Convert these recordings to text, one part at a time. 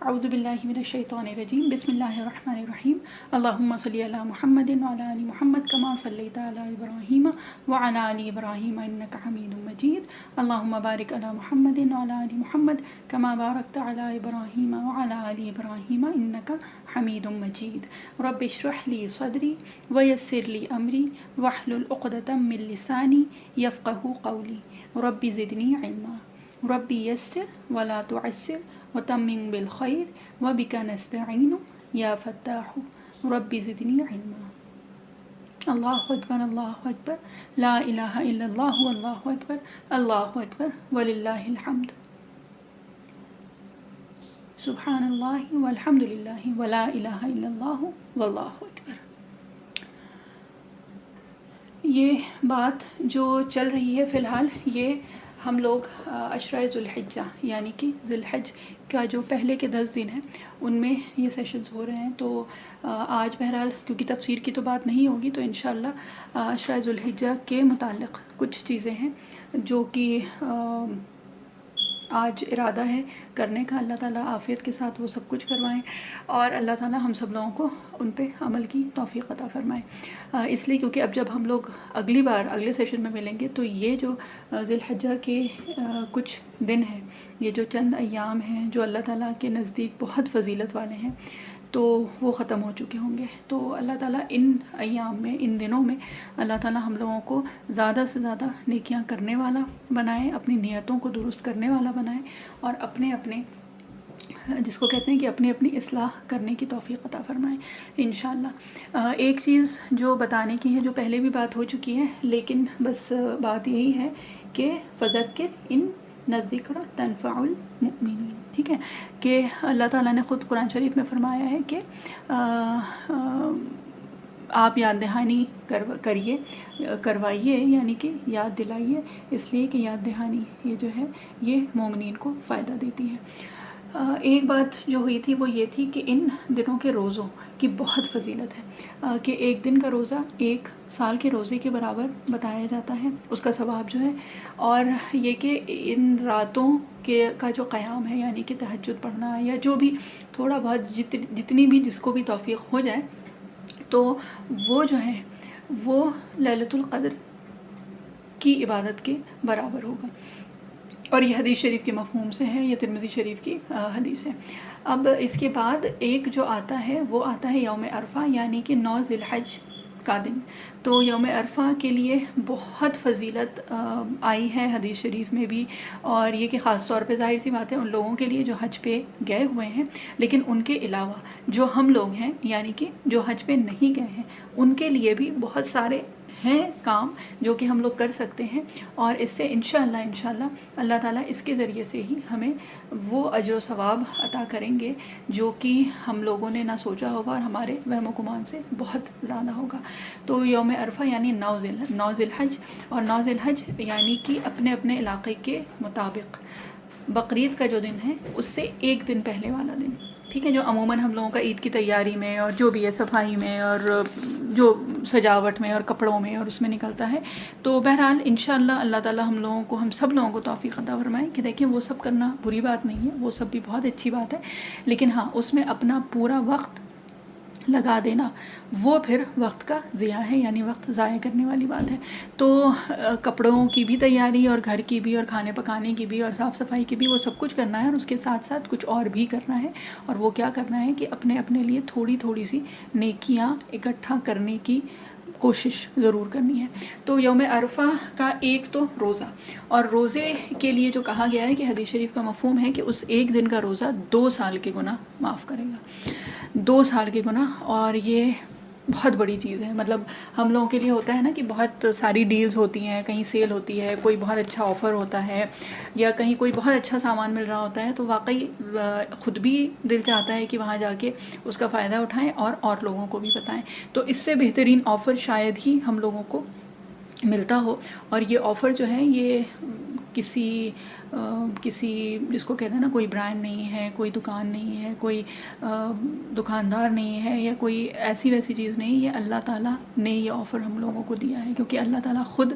اعوذ باللہ من الشیطان الرجیم بسم اللہ الرحمن الرحیم اللہم صلی علی محمد وعلی آل محمد کما صلیت علی ابراہیم وعلی آل ابراہیم انک حمید مجید اللہم بارک علی محمد وعلی آل محمد کما بارکت علی ابراہیم وعلی آل ابراہیم انک حمید مجید رب اشرح لی صدری ویسر لی امری واحلل عقدۃ من لسانی یفقہوا قولی رب زدنی علما رب یسر ولا تعسر وتمم بالخیر وبک نستعین یا فتاح رب زدنی علما۔ اللہ اکبر لا الہ الا اللہ اللہ اکبر وللہ الحمد، سبحان اللہ والحمد للہ ولا الہ الا اللہ واللہ اکبر۔ یہ بات جو چل رہی ہے فی الحال، یہ ہم لوگ عشرۂ ذوالحجہ یعنی کہ ذی الحج کا جو پہلے کے 10 دن ہیں ان میں یہ سیشنز ہو رہے ہیں۔ تو آج بہرحال کیونکہ تفسیر کی تو بات نہیں ہوگی، تو انشاءاللہ عشرۂ ذوالحجہ کے متعلق کچھ چیزیں ہیں جو کہ آج ارادہ ہے کرنے کا۔ اللہ تعالیٰ عافیت کے ساتھ وہ سب کچھ کروائیں اور اللہ تعالیٰ ہم سب لوگوں کو ان پہ عمل کی توفیق عطا فرمائیں۔ اس لیے کیونکہ اب جب ہم لوگ اگلی بار اگلے سیشن میں ملیں گے تو یہ جو ذی الحجہ کے کچھ دن ہیں، یہ جو چند ایام ہیں جو اللہ تعالیٰ کے نزدیک بہت فضیلت والے ہیں، تو وہ ختم ہو چکے ہوں گے۔ تو اللہ تعالیٰ ان ایام میں، ان دنوں میں اللہ تعالیٰ ہم لوگوں کو زیادہ سے زیادہ نیکیاں کرنے والا بنائے، اپنی نیتوں کو درست کرنے والا بنائے اور اپنے جس کو کہتے ہیں کہ اپنی اصلاح کرنے کی توفیق عطا فرمائے انشاءاللہ۔ ایک چیز جو بتانے کی ہے، جو پہلے بھی بات ہو چکی ہے، لیکن بس بات یہی ہے کہ فذکر ان الذکر تنفع المؤمنین، ٹھیک ہے، کہ اللہ تعالیٰ نے خود قرآن شریف میں فرمایا ہے کہ آپ یاد دہانی کروائیے، یعنی کہ یاد دلائیے، اس لیے کہ یاد دہانی یہ جو ہے یہ مومنین کو فائدہ دیتی ہے۔ ایک بات جو ہوئی تھی وہ یہ تھی کہ ان دنوں کے روزوں کی بہت فضیلت ہے، کہ ایک دن کا روزہ 1 سال کے روزے کے برابر بتایا جاتا ہے، اس کا ثواب جو ہے۔ اور یہ کہ ان راتوں کا جو قیام ہے، یعنی کہ تہجد پڑھنا یا جو بھی تھوڑا بہت جتنی بھی جس کو بھی توفیق ہو جائے، تو وہ جو ہے وہ لیلۃ القدر کی عبادت کے برابر ہوگا۔ اور یہ حدیث شریف کے مفہوم سے ہے، یہ ترمذی شریف کی حدیث ہے۔ اب اس کے بعد ایک جو آتا ہے وہ آتا ہے یوم عرفہ، یعنی کہ 9 ذی الحج کا دن۔ تو یوم عرفہ کے لیے بہت فضیلت آئی ہے حدیث شریف میں بھی، اور یہ کہ خاص طور پہ ظاہر سی بات ہے ان لوگوں کے لیے جو حج پہ گئے ہوئے ہیں، لیکن ان کے علاوہ جو ہم لوگ ہیں، یعنی کہ جو حج پہ نہیں گئے ہیں، ان کے لیے بھی بہت سارے ہیں کام جو کہ ہم لوگ کر سکتے ہیں، اور اس سے انشاءاللہ اللہ تعالیٰ اس کے ذریعے سے ہی ہمیں وہ اجر و ثواب عطا کریں گے جو کہ ہم لوگوں نے نہ سوچا ہوگا اور ہمارے وہم و گمان سے بہت زیادہ ہوگا۔ تو یوم عرفہ یعنی 9 ذی الحج، اور 9 ذی الحج یعنی کہ اپنے اپنے علاقے کے مطابق بقرعید کا جو دن ہے اس سے 1 دن پہلے والا دن، ٹھیک ہے، جو عموماً ہم لوگوں کا عید کی تیاری میں اور جو بھی ہے صفائی میں اور جو سجاوٹ میں اور کپڑوں میں اور اس میں نکلتا ہے۔ تو بہرحال انشاءاللہ اللہ تعالیٰ ہم سب لوگوں کو توفیق عطا فرمائے کہ دیکھیں وہ سب کرنا بری بات نہیں ہے، وہ سب بھی بہت اچھی بات ہے، لیکن ہاں اس میں اپنا پورا وقت لگا دینا وہ پھر وقت کا ضیاع ہے، یعنی وقت ضائع کرنے والی بات ہے۔ تو کپڑوں کی بھی تیاری اور گھر کی بھی اور کھانے پکانے کی بھی اور صاف صفائی کی بھی، وہ سب کچھ کرنا ہے، اور اس کے ساتھ ساتھ کچھ اور بھی کرنا ہے، اور وہ کیا کرنا ہے کہ اپنے لیے تھوڑی سی نیکیاں اکٹھا کرنے کی کوشش ضرور کرنی ہے۔ تو یوم عرفہ کا ایک تو روزہ، اور روزے کے لیے جو کہا گیا ہے کہ حدیث شریف کا مفہوم ہے کہ اس 1 دن کا روزہ 2 سال کے گناہ معاف کرے گا، 2 سال کے گناہ، اور یہ بہت بڑی چیز ہے۔ مطلب ہم لوگوں کے لیے ہوتا ہے نا کہ بہت ساری ڈیلز ہوتی ہیں، کہیں سیل ہوتی ہے، کوئی بہت اچھا آفر ہوتا ہے، یا کہیں کوئی بہت اچھا سامان مل رہا ہوتا ہے، تو واقعی خود بھی دل چاہتا ہے کہ وہاں جا کے اس کا فائدہ اٹھائیں اور لوگوں کو بھی بتائیں۔ تو اس سے بہترین آفر شاید ہی ہم لوگوں کو ملتا ہو، اور یہ آفر جو ہے یہ کسی جس کو کہتے ہیں نا کوئی برانڈ نہیں ہے، کوئی دکان نہیں ہے، کوئی دکاندار نہیں ہے، یا کوئی ایسی ویسی چیز نہیں، یہ اللہ تعالیٰ نے یہ آفر ہم لوگوں کو دیا ہے، کیونکہ اللہ تعالیٰ خود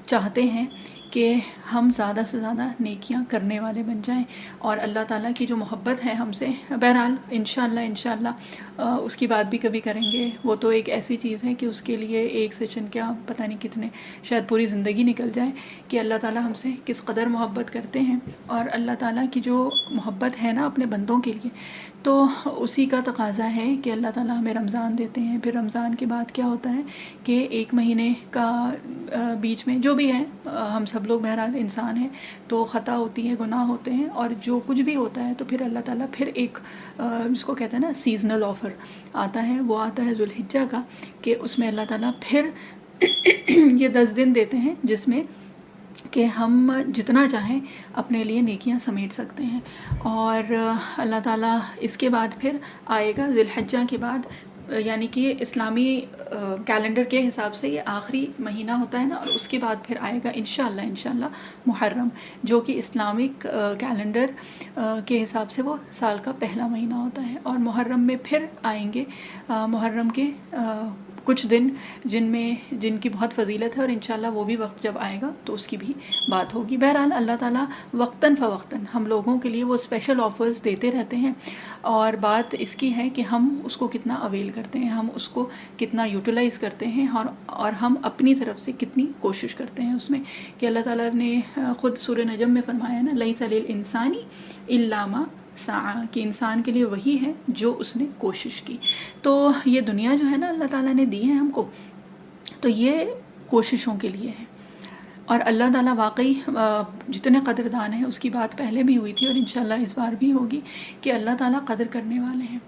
چاہتے ہیں کہ ہم زیادہ سے زیادہ نیکیاں کرنے والے بن جائیں، اور اللہ تعالیٰ کی جو محبت ہے ہم سے، بہرحال انشاءاللہ اس کی بات بھی کبھی کریں گے. وہ تو ایک ایسی چیز ہے کہ اس کے لیے ایک سیشن کیا پتہ نہیں کتنے، شاید پوری زندگی نکل جائے کہ اللہ تعالیٰ ہم سے کس قدر محبت کرتے ہیں. اور اللہ تعالیٰ کی جو محبت ہے نا اپنے بندوں کے لیے، تو اسی کا تقاضا ہے کہ اللہ تعالیٰ ہمیں رمضان دیتے ہیں. پھر رمضان کے بعد کیا ہوتا ہے کہ ایک مہینے کا بیچ میں جو بھی ہے، ہم سب لوگ بہرحال انسان ہیں تو خطا ہوتی ہے، گناہ ہوتے ہیں، اور جو کچھ بھی ہوتا ہے تو پھر اللہ تعالیٰ پھر ایک جس کو کہتے ہیں نا سیزنل آفر آتا ہے، وہ آتا ہے ذوالحجہ کا، کہ اس میں اللہ تعالیٰ پھر یہ 10 دن دیتے ہیں جس میں کہ ہم جتنا چاہیں اپنے لیے نیکیاں سمیٹ سکتے ہیں. اور اللہ تعالیٰ اس کے بعد پھر آئے گا ذی الحجہ کے بعد، یعنی کہ اسلامی کیلنڈر کے حساب سے یہ آخری مہینہ ہوتا ہے نا، اور اس کے بعد پھر آئے گا انشاءاللہ محرم، جو کہ اسلامک کیلنڈر کے حساب سے وہ سال کا پہلا مہینہ ہوتا ہے. اور محرم میں پھر آئیں گے محرم کے کچھ دن جن کی بہت فضیلت ہے، اور انشاءاللہ وہ بھی وقت جب آئے گا تو اس کی بھی بات ہوگی. بہرحال اللہ تعالیٰ وقتاً فوقتاً ہم لوگوں کے لیے وہ اسپیشل آفرز دیتے رہتے ہیں، اور بات اس کی ہے کہ ہم اس کو کتنا اویل کرتے ہیں، ہم اس کو کتنا یوٹیلائز کرتے ہیں، اور ہم اپنی طرف سے کتنی کوشش کرتے ہیں اس میں. کہ اللہ تعالیٰ نے خود سورہ نجم میں فرمایا ہے نا، لیس للانسان الا ما سعی، کہ انسان کے لیے وہی ہے جو اس نے کوشش کی. تو یہ دنیا جو ہے نا اللہ تعالیٰ نے دی ہے ہم کو، تو یہ کوششوں کے لیے ہے. اور اللہ تعالیٰ واقعی جتنے قدردان ہیں، اس کی بات پہلے بھی ہوئی تھی اور انشاءاللہ اس بار بھی ہوگی، کہ اللہ تعالیٰ قدر کرنے والے ہیں.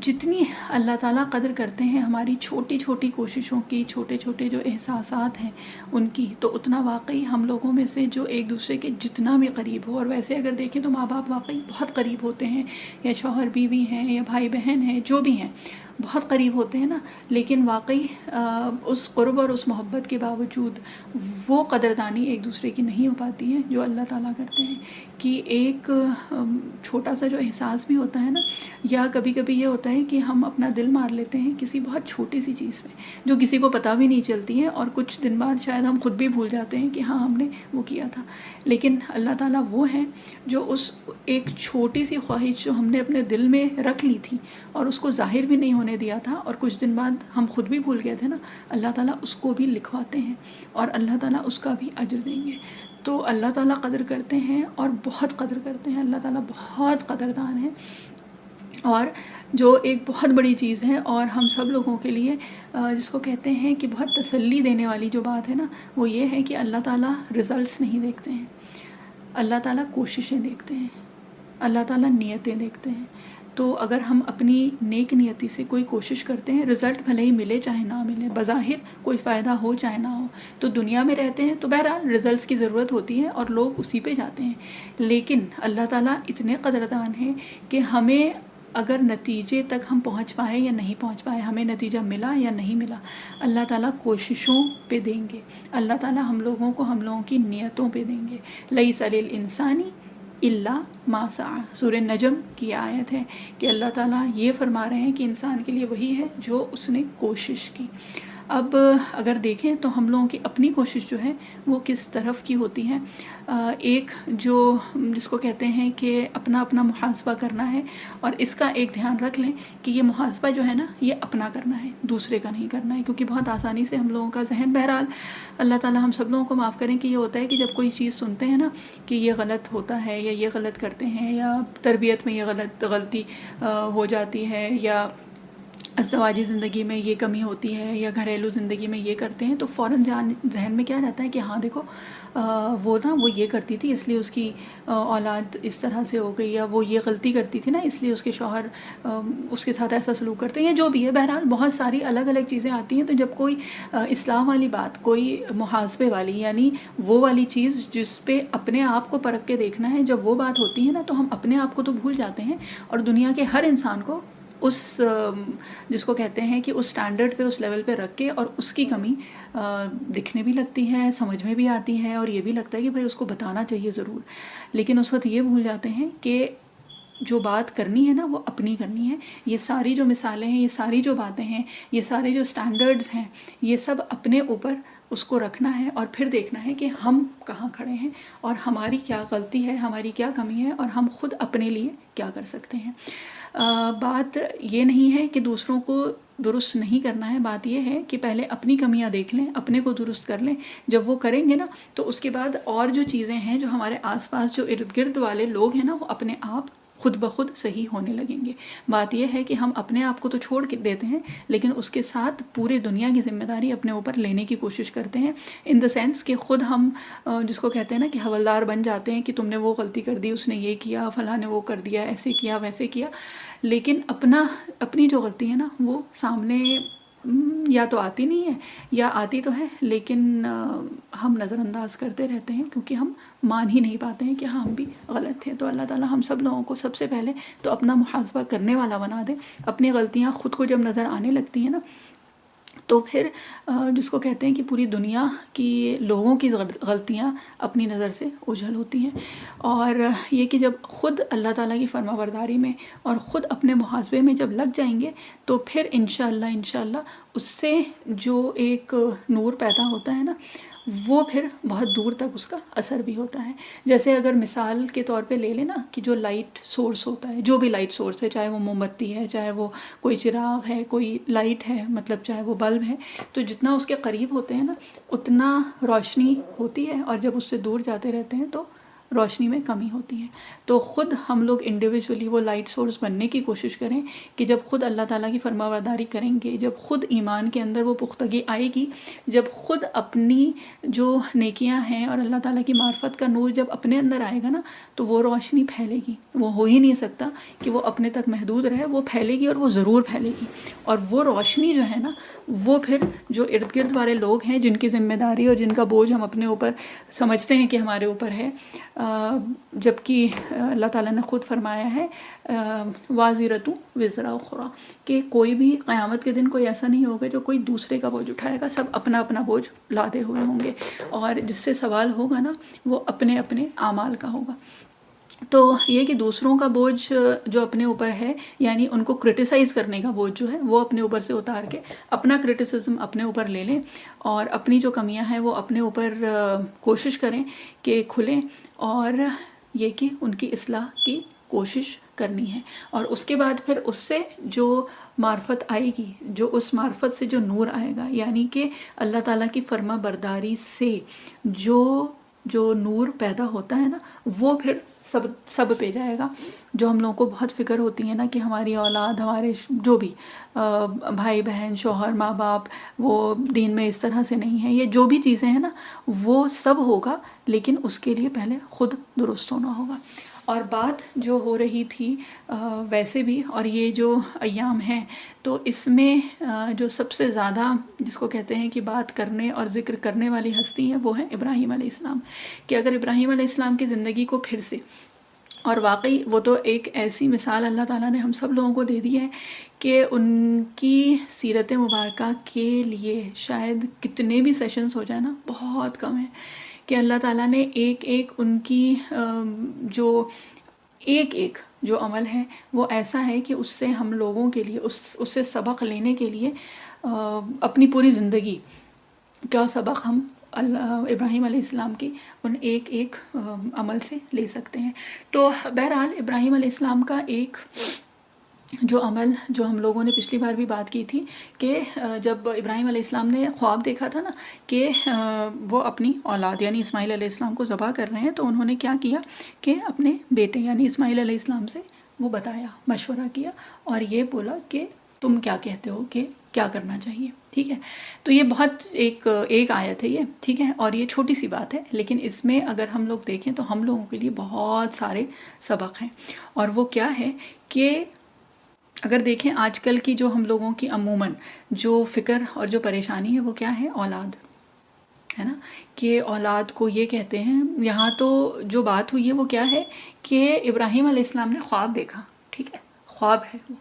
جتنی اللہ تعالیٰ قدر کرتے ہیں ہماری چھوٹی چھوٹی کوششوں کی، چھوٹے چھوٹے جو احساسات ہیں ان کی، تو اتنا واقعی ہم لوگوں میں سے جو ایک دوسرے کے جتنا بھی قریب ہو، اور ویسے اگر دیکھیں تو ماں باپ واقعی بہت قریب ہوتے ہیں، یا شوہر بیوی ہیں، یا بھائی بہن ہیں، جو بھی ہیں بہت قریب ہوتے ہیں نا، لیکن واقعی اس قرب اور اس محبت کے باوجود وہ قدردانی ایک دوسرے کی نہیں ہو پاتی ہے جو اللہ تعالیٰ کرتے ہیں. کہ ایک چھوٹا سا جو احساس بھی ہوتا ہے نا، یا کبھی کبھی یہ ہوتا ہے کہ ہم اپنا دل مار لیتے ہیں کسی بہت چھوٹی سی چیز میں، جو کسی کو پتہ بھی نہیں چلتی ہے، اور کچھ دن بعد شاید ہم خود بھی بھول جاتے ہیں کہ ہاں ہم نے وہ کیا تھا. لیکن اللہ تعالیٰ وہ ہیں جو اس ایک چھوٹی سی خواہش جو ہم نے اپنے دل میں رکھ لی تھی اور اس کو ظاہر بھی نہیں ہونے دیا تھا، اور کچھ دن بعد ہم خود بھی بھول گئے تھے نا، اللہ تعالیٰ اس کو بھی لکھواتے ہیں، اور اللہ تعالیٰ اس کا بھی اجر دیں گے. تو اللہ تعالیٰ قدر کرتے ہیں، اور بہت قدر کرتے ہیں. اللہ تعالیٰ بہت قدردان ہے. اور جو ایک بہت بڑی چیز ہے اور ہم سب لوگوں کے لیے جس کو کہتے ہیں کہ بہت تسلی دینے والی جو بات ہے نا، وہ یہ ہے کہ اللہ تعالیٰ رزلٹس نہیں دیکھتے ہیں، اللہ تعالیٰ کوششیں دیکھتے ہیں، اللہ تعالیٰ نیتیں دیکھتے ہیں. تو اگر ہم اپنی نیک نیتی سے کوئی کوشش کرتے ہیں، رزلٹ بھلے ہی ملے چاہے نہ ملے، بظاہر کوئی فائدہ ہو چاہے نہ ہو، تو دنیا میں رہتے ہیں تو بہرحال رزلٹس کی ضرورت ہوتی ہے اور لوگ اسی پہ جاتے ہیں. لیکن اللہ تعالیٰ اتنے قدردان ہیں کہ ہمیں اگر نتیجے تک ہم پہنچ پائے یا نہیں پہنچ پائے، ہمیں نتیجہ ملا یا نہیں ملا، اللہ تعالیٰ کوششوں پہ دیں گے. اللہ تعالیٰ ہم لوگوں کو ہم لوگوں کی نیتوں پہ دیں گے. لیس للانسان الا ما سعی، سورہ نجم کی آیت ہے کہ اللہ تعالیٰ یہ فرما رہے ہیں کہ انسان کے لیے وہی ہے جو اس نے کوشش کی. اب اگر دیکھیں تو ہم لوگوں کی اپنی کوشش جو ہے وہ کس طرف کی ہوتی ہے. ایک جو جس کو کہتے ہیں کہ اپنا اپنا محاسبہ کرنا ہے، اور اس کا ایک دھیان رکھ لیں کہ یہ محاسبہ جو ہے نا یہ اپنا کرنا ہے، دوسرے کا نہیں کرنا ہے. کیونکہ بہت آسانی سے ہم لوگوں کا ذہن، بہرحال اللہ تعالیٰ ہم سب لوگوں کو معاف کریں، کہ یہ ہوتا ہے کہ جب کوئی چیز سنتے ہیں نا کہ یہ غلط ہوتا ہے، یا یہ غلط کرتے ہیں، یا تربیت میں یہ غلطی ہو جاتی ہے، یا ازدواجی زندگی میں یہ کمی ہوتی ہے، یا گھریلو زندگی میں یہ کرتے ہیں، تو فوراً ذہن میں کیا جاتا ہے کہ ہاں دیکھو وہ یہ کرتی تھی اس لیے اس کی اولاد اس طرح سے ہو گئی، یا وہ یہ غلطی کرتی تھی نا اس لیے اس کے شوہر اس کے ساتھ ایسا سلوک کرتے ہیں، یا جو بھی ہے. بہرحال بہت ساری الگ الگ چیزیں آتی ہیں. تو جب کوئی اصلاح والی بات، کوئی محاسبے والی، یعنی وہ والی چیز جس پہ اپنے آپ کو پرکھ کے دیکھنا ہے، جب وہ بات ہوتی ہے نا تو ہم اپنے آپ کو تو بھول جاتے ہیں، اور دنیا کے ہر انسان کو اس جس کو کہتے ہیں کہ اس سٹینڈرڈ پہ، اس لیول پہ رکھ کے، اور اس کی کمی دکھنے بھی لگتی ہے، سمجھ میں بھی آتی ہے، اور یہ بھی لگتا ہے کہ بھائی اس کو بتانا چاہیے ضرور. لیکن اس وقت یہ بھول جاتے ہیں کہ جو بات کرنی ہے نا وہ اپنی کرنی ہے. یہ ساری جو مثالیں ہیں، یہ ساری جو باتیں ہیں، یہ سارے جو سٹینڈرڈز ہیں، یہ سب اپنے اوپر اس کو رکھنا ہے اور پھر دیکھنا ہے کہ ہم کہاں کھڑے ہیں اور ہماری کیا غلطی ہے، ہماری کیا کمی ہے، اور ہم خود اپنے لیے کیا کر سکتے ہیں۔ بات یہ نہیں ہے کہ دوسروں کو درست نہیں کرنا ہے، بات یہ ہے کہ پہلے اپنی کمیاں دیکھ لیں، اپنے کو درست کر لیں۔ جب وہ کریں گے نا تو اس کے بعد اور جو چیزیں ہیں، جو ہمارے آس پاس جو ارد گرد والے لوگ ہیں نا، وہ اپنے آپ خود بخود صحیح ہونے لگیں گے۔ بات یہ ہے کہ ہم اپنے آپ کو تو چھوڑ کے دیتے ہیں، لیکن اس کے ساتھ پوری دنیا کی ذمہ داری اپنے اوپر لینے کی کوشش کرتے ہیں، ان دا سینس کہ خود ہم جس کو کہتے ہیں نا کہ حوالدار بن جاتے ہیں کہ تم نے وہ غلطی کر دی، اس نے یہ کیا، فلاں نے وہ کر دیا، ایسے کیا ویسے کیا، لیکن اپنی جو غلطی ہے نا وہ سامنے یا تو آتی نہیں ہے یا آتی تو ہے، لیکن ہم نظر انداز کرتے رہتے ہیں کیونکہ ہم مان ہی نہیں پاتے ہیں کہ ہم بھی غلط تھے۔ تو اللہ تعالیٰ ہم سب لوگوں کو سب سے پہلے تو اپنا محاسبہ کرنے والا بنا دے۔ اپنی غلطیاں خود کو جب نظر آنے لگتی ہیں نا تو پھر جس کو کہتے ہیں کہ پوری دنیا کی لوگوں کی غلطیاں اپنی نظر سے اوجھل ہوتی ہیں، اور یہ کہ جب خود اللہ تعالیٰ کی فرما برداری میں اور خود اپنے محاسبے میں جب لگ جائیں گے تو پھر انشاءاللہ اس سے جو ایک نور پیدا ہوتا ہے نا وہ پھر بہت دور تک اس کا اثر بھی ہوتا ہے۔ جیسے اگر مثال کے طور پہ لے لیں نا کہ جو لائٹ سورس ہوتا ہے، جو بھی لائٹ سورس ہے، چاہے وہ موم بتی ہے، چاہے وہ کوئی چراغ ہے، کوئی لائٹ ہے، مطلب چاہے وہ بلب ہے، تو جتنا اس کے قریب ہوتے ہیں نا اتنا روشنی ہوتی ہے، اور جب اس سے دور جاتے رہتے ہیں تو روشنی میں کمی ہوتی ہے۔ تو خود ہم لوگ انڈیویجولی وہ لائٹ سورس بننے کی کوشش کریں کہ جب خود اللہ تعالیٰ کی فرما برداری کریں گے، جب خود ایمان کے اندر وہ پختگی آئے گی، جب خود اپنی جو نیکیاں ہیں اور اللہ تعالیٰ کی معرفت کا نور جب اپنے اندر آئے گا نا تو وہ روشنی پھیلے گی۔ وہ ہو ہی نہیں سکتا کہ وہ اپنے تک محدود رہے، وہ پھیلے گی اور وہ ضرور پھیلے گی، اور وہ روشنی جو ہے نا وہ پھر جو ارد گرد والے لوگ ہیں جن کی ذمہ داری اور جن کا بوجھ ہم اپنے اوپر سمجھتے ہیں کہ ہمارے اوپر ہے، جبکہ اللہ تعالیٰ نے خود فرمایا ہے وازرۃ وزر اخری، کہ کوئی بھی قیامت کے دن کوئی ایسا نہیں ہوگا جو کوئی دوسرے کا بوجھ اٹھائے گا، سب اپنا اپنا بوجھ لادے ہوئے ہوں گے، اور جس سے سوال ہوگا نا وہ اپنے اپنے اعمال کا ہوگا۔ تو یہ کہ دوسروں کا بوجھ جو اپنے اوپر ہے، یعنی ان کو کرٹیسائز کرنے کا بوجھ جو ہے وہ اپنے اوپر سے اتار کے اپنا کرٹیسزم اپنے اوپر لے لیں، اور اپنی جو کمیاں ہیں وہ اپنے اوپر کوشش کریں کہ کھلیں، اور یہ کہ ان کی اصلاح کی کوشش کرنی ہے، اور اس کے بعد پھر اس سے جو معرفت آئے گی، جو اس معرفت سے جو نور آئے گا، یعنی کہ اللہ تعالیٰ کی فرما برداری سے جو نور پیدا ہوتا ہے نا وہ پھر سب پہ جائے گا۔ جو ہم لوگوں کو بہت فکر ہوتی ہے نا کہ ہماری اولاد، ہمارے جو بھی بھائی بہن، شوہر، ماں باپ وہ دین میں اس طرح سے نہیں ہیں، یہ جو بھی چیزیں ہیں نا وہ سب ہوگا، لیکن اس کے لیے پہلے خود درست ہونا ہوگا۔ اور بات جو ہو رہی تھی ویسے بھی، اور یہ جو ایام ہیں تو اس میں جو سب سے زیادہ جس کو کہتے ہیں کہ بات کرنے اور ذکر کرنے والی ہستی ہے وہ ہے ابراہیم علیہ السلام، کہ اگر ابراہیم علیہ السلام کی زندگی کو پھر سے، اور واقعی وہ تو ایک ایسی مثال اللہ تعالیٰ نے ہم سب لوگوں کو دے دی ہے کہ ان کی سیرت مبارکہ کے لیے شاید کتنے بھی سیشنز ہو جائیں نا بہت کم ہے، کہ اللہ تعالیٰ نے ایک ان کی جو ایک جو عمل ہے وہ ایسا ہے کہ اس سے ہم لوگوں کے لیے اس سے سبق لینے کے لیے اپنی پوری زندگی کا سبق ہم ابراہیم علیہ السلام کی ان ایک عمل سے لے سکتے ہیں۔ تو بہرحال ابراہیم علیہ السلام کا ایک جو عمل جو ہم لوگوں نے پچھلی بار بھی بات کی تھی کہ جب ابراہیم علیہ السلام نے خواب دیکھا تھا نا کہ وہ اپنی اولاد یعنی اسماعیل علیہ السلام کو ذبح کر رہے ہیں، تو انہوں نے کیا کیا کہ اپنے بیٹے یعنی اسماعیل علیہ السلام سے وہ بتایا، مشورہ کیا، اور یہ بولا کہ تم کیا کہتے ہو کہ کیا کرنا چاہیے، ٹھیک ہے۔ تو یہ بہت ایک آیت ہے یہ، ٹھیک ہے، اور یہ چھوٹی سی بات ہے، لیکن اس میں اگر ہم لوگ دیکھیں تو ہم لوگوں کے لیے بہت سارے سبق ہیں، اور وہ کیا ہے کہ اگر دیکھیں آج کل کی جو ہم لوگوں کی عموماً جو فکر اور جو پریشانی ہے وہ کیا ہے، اولاد ہے نا، کہ اولاد کو یہ کہتے ہیں، یہاں تو جو بات ہوئی ہے وہ کیا ہے کہ ابراہیم علیہ السلام نے خواب دیکھا، ٹھیک ہے، خواب ہے وہ،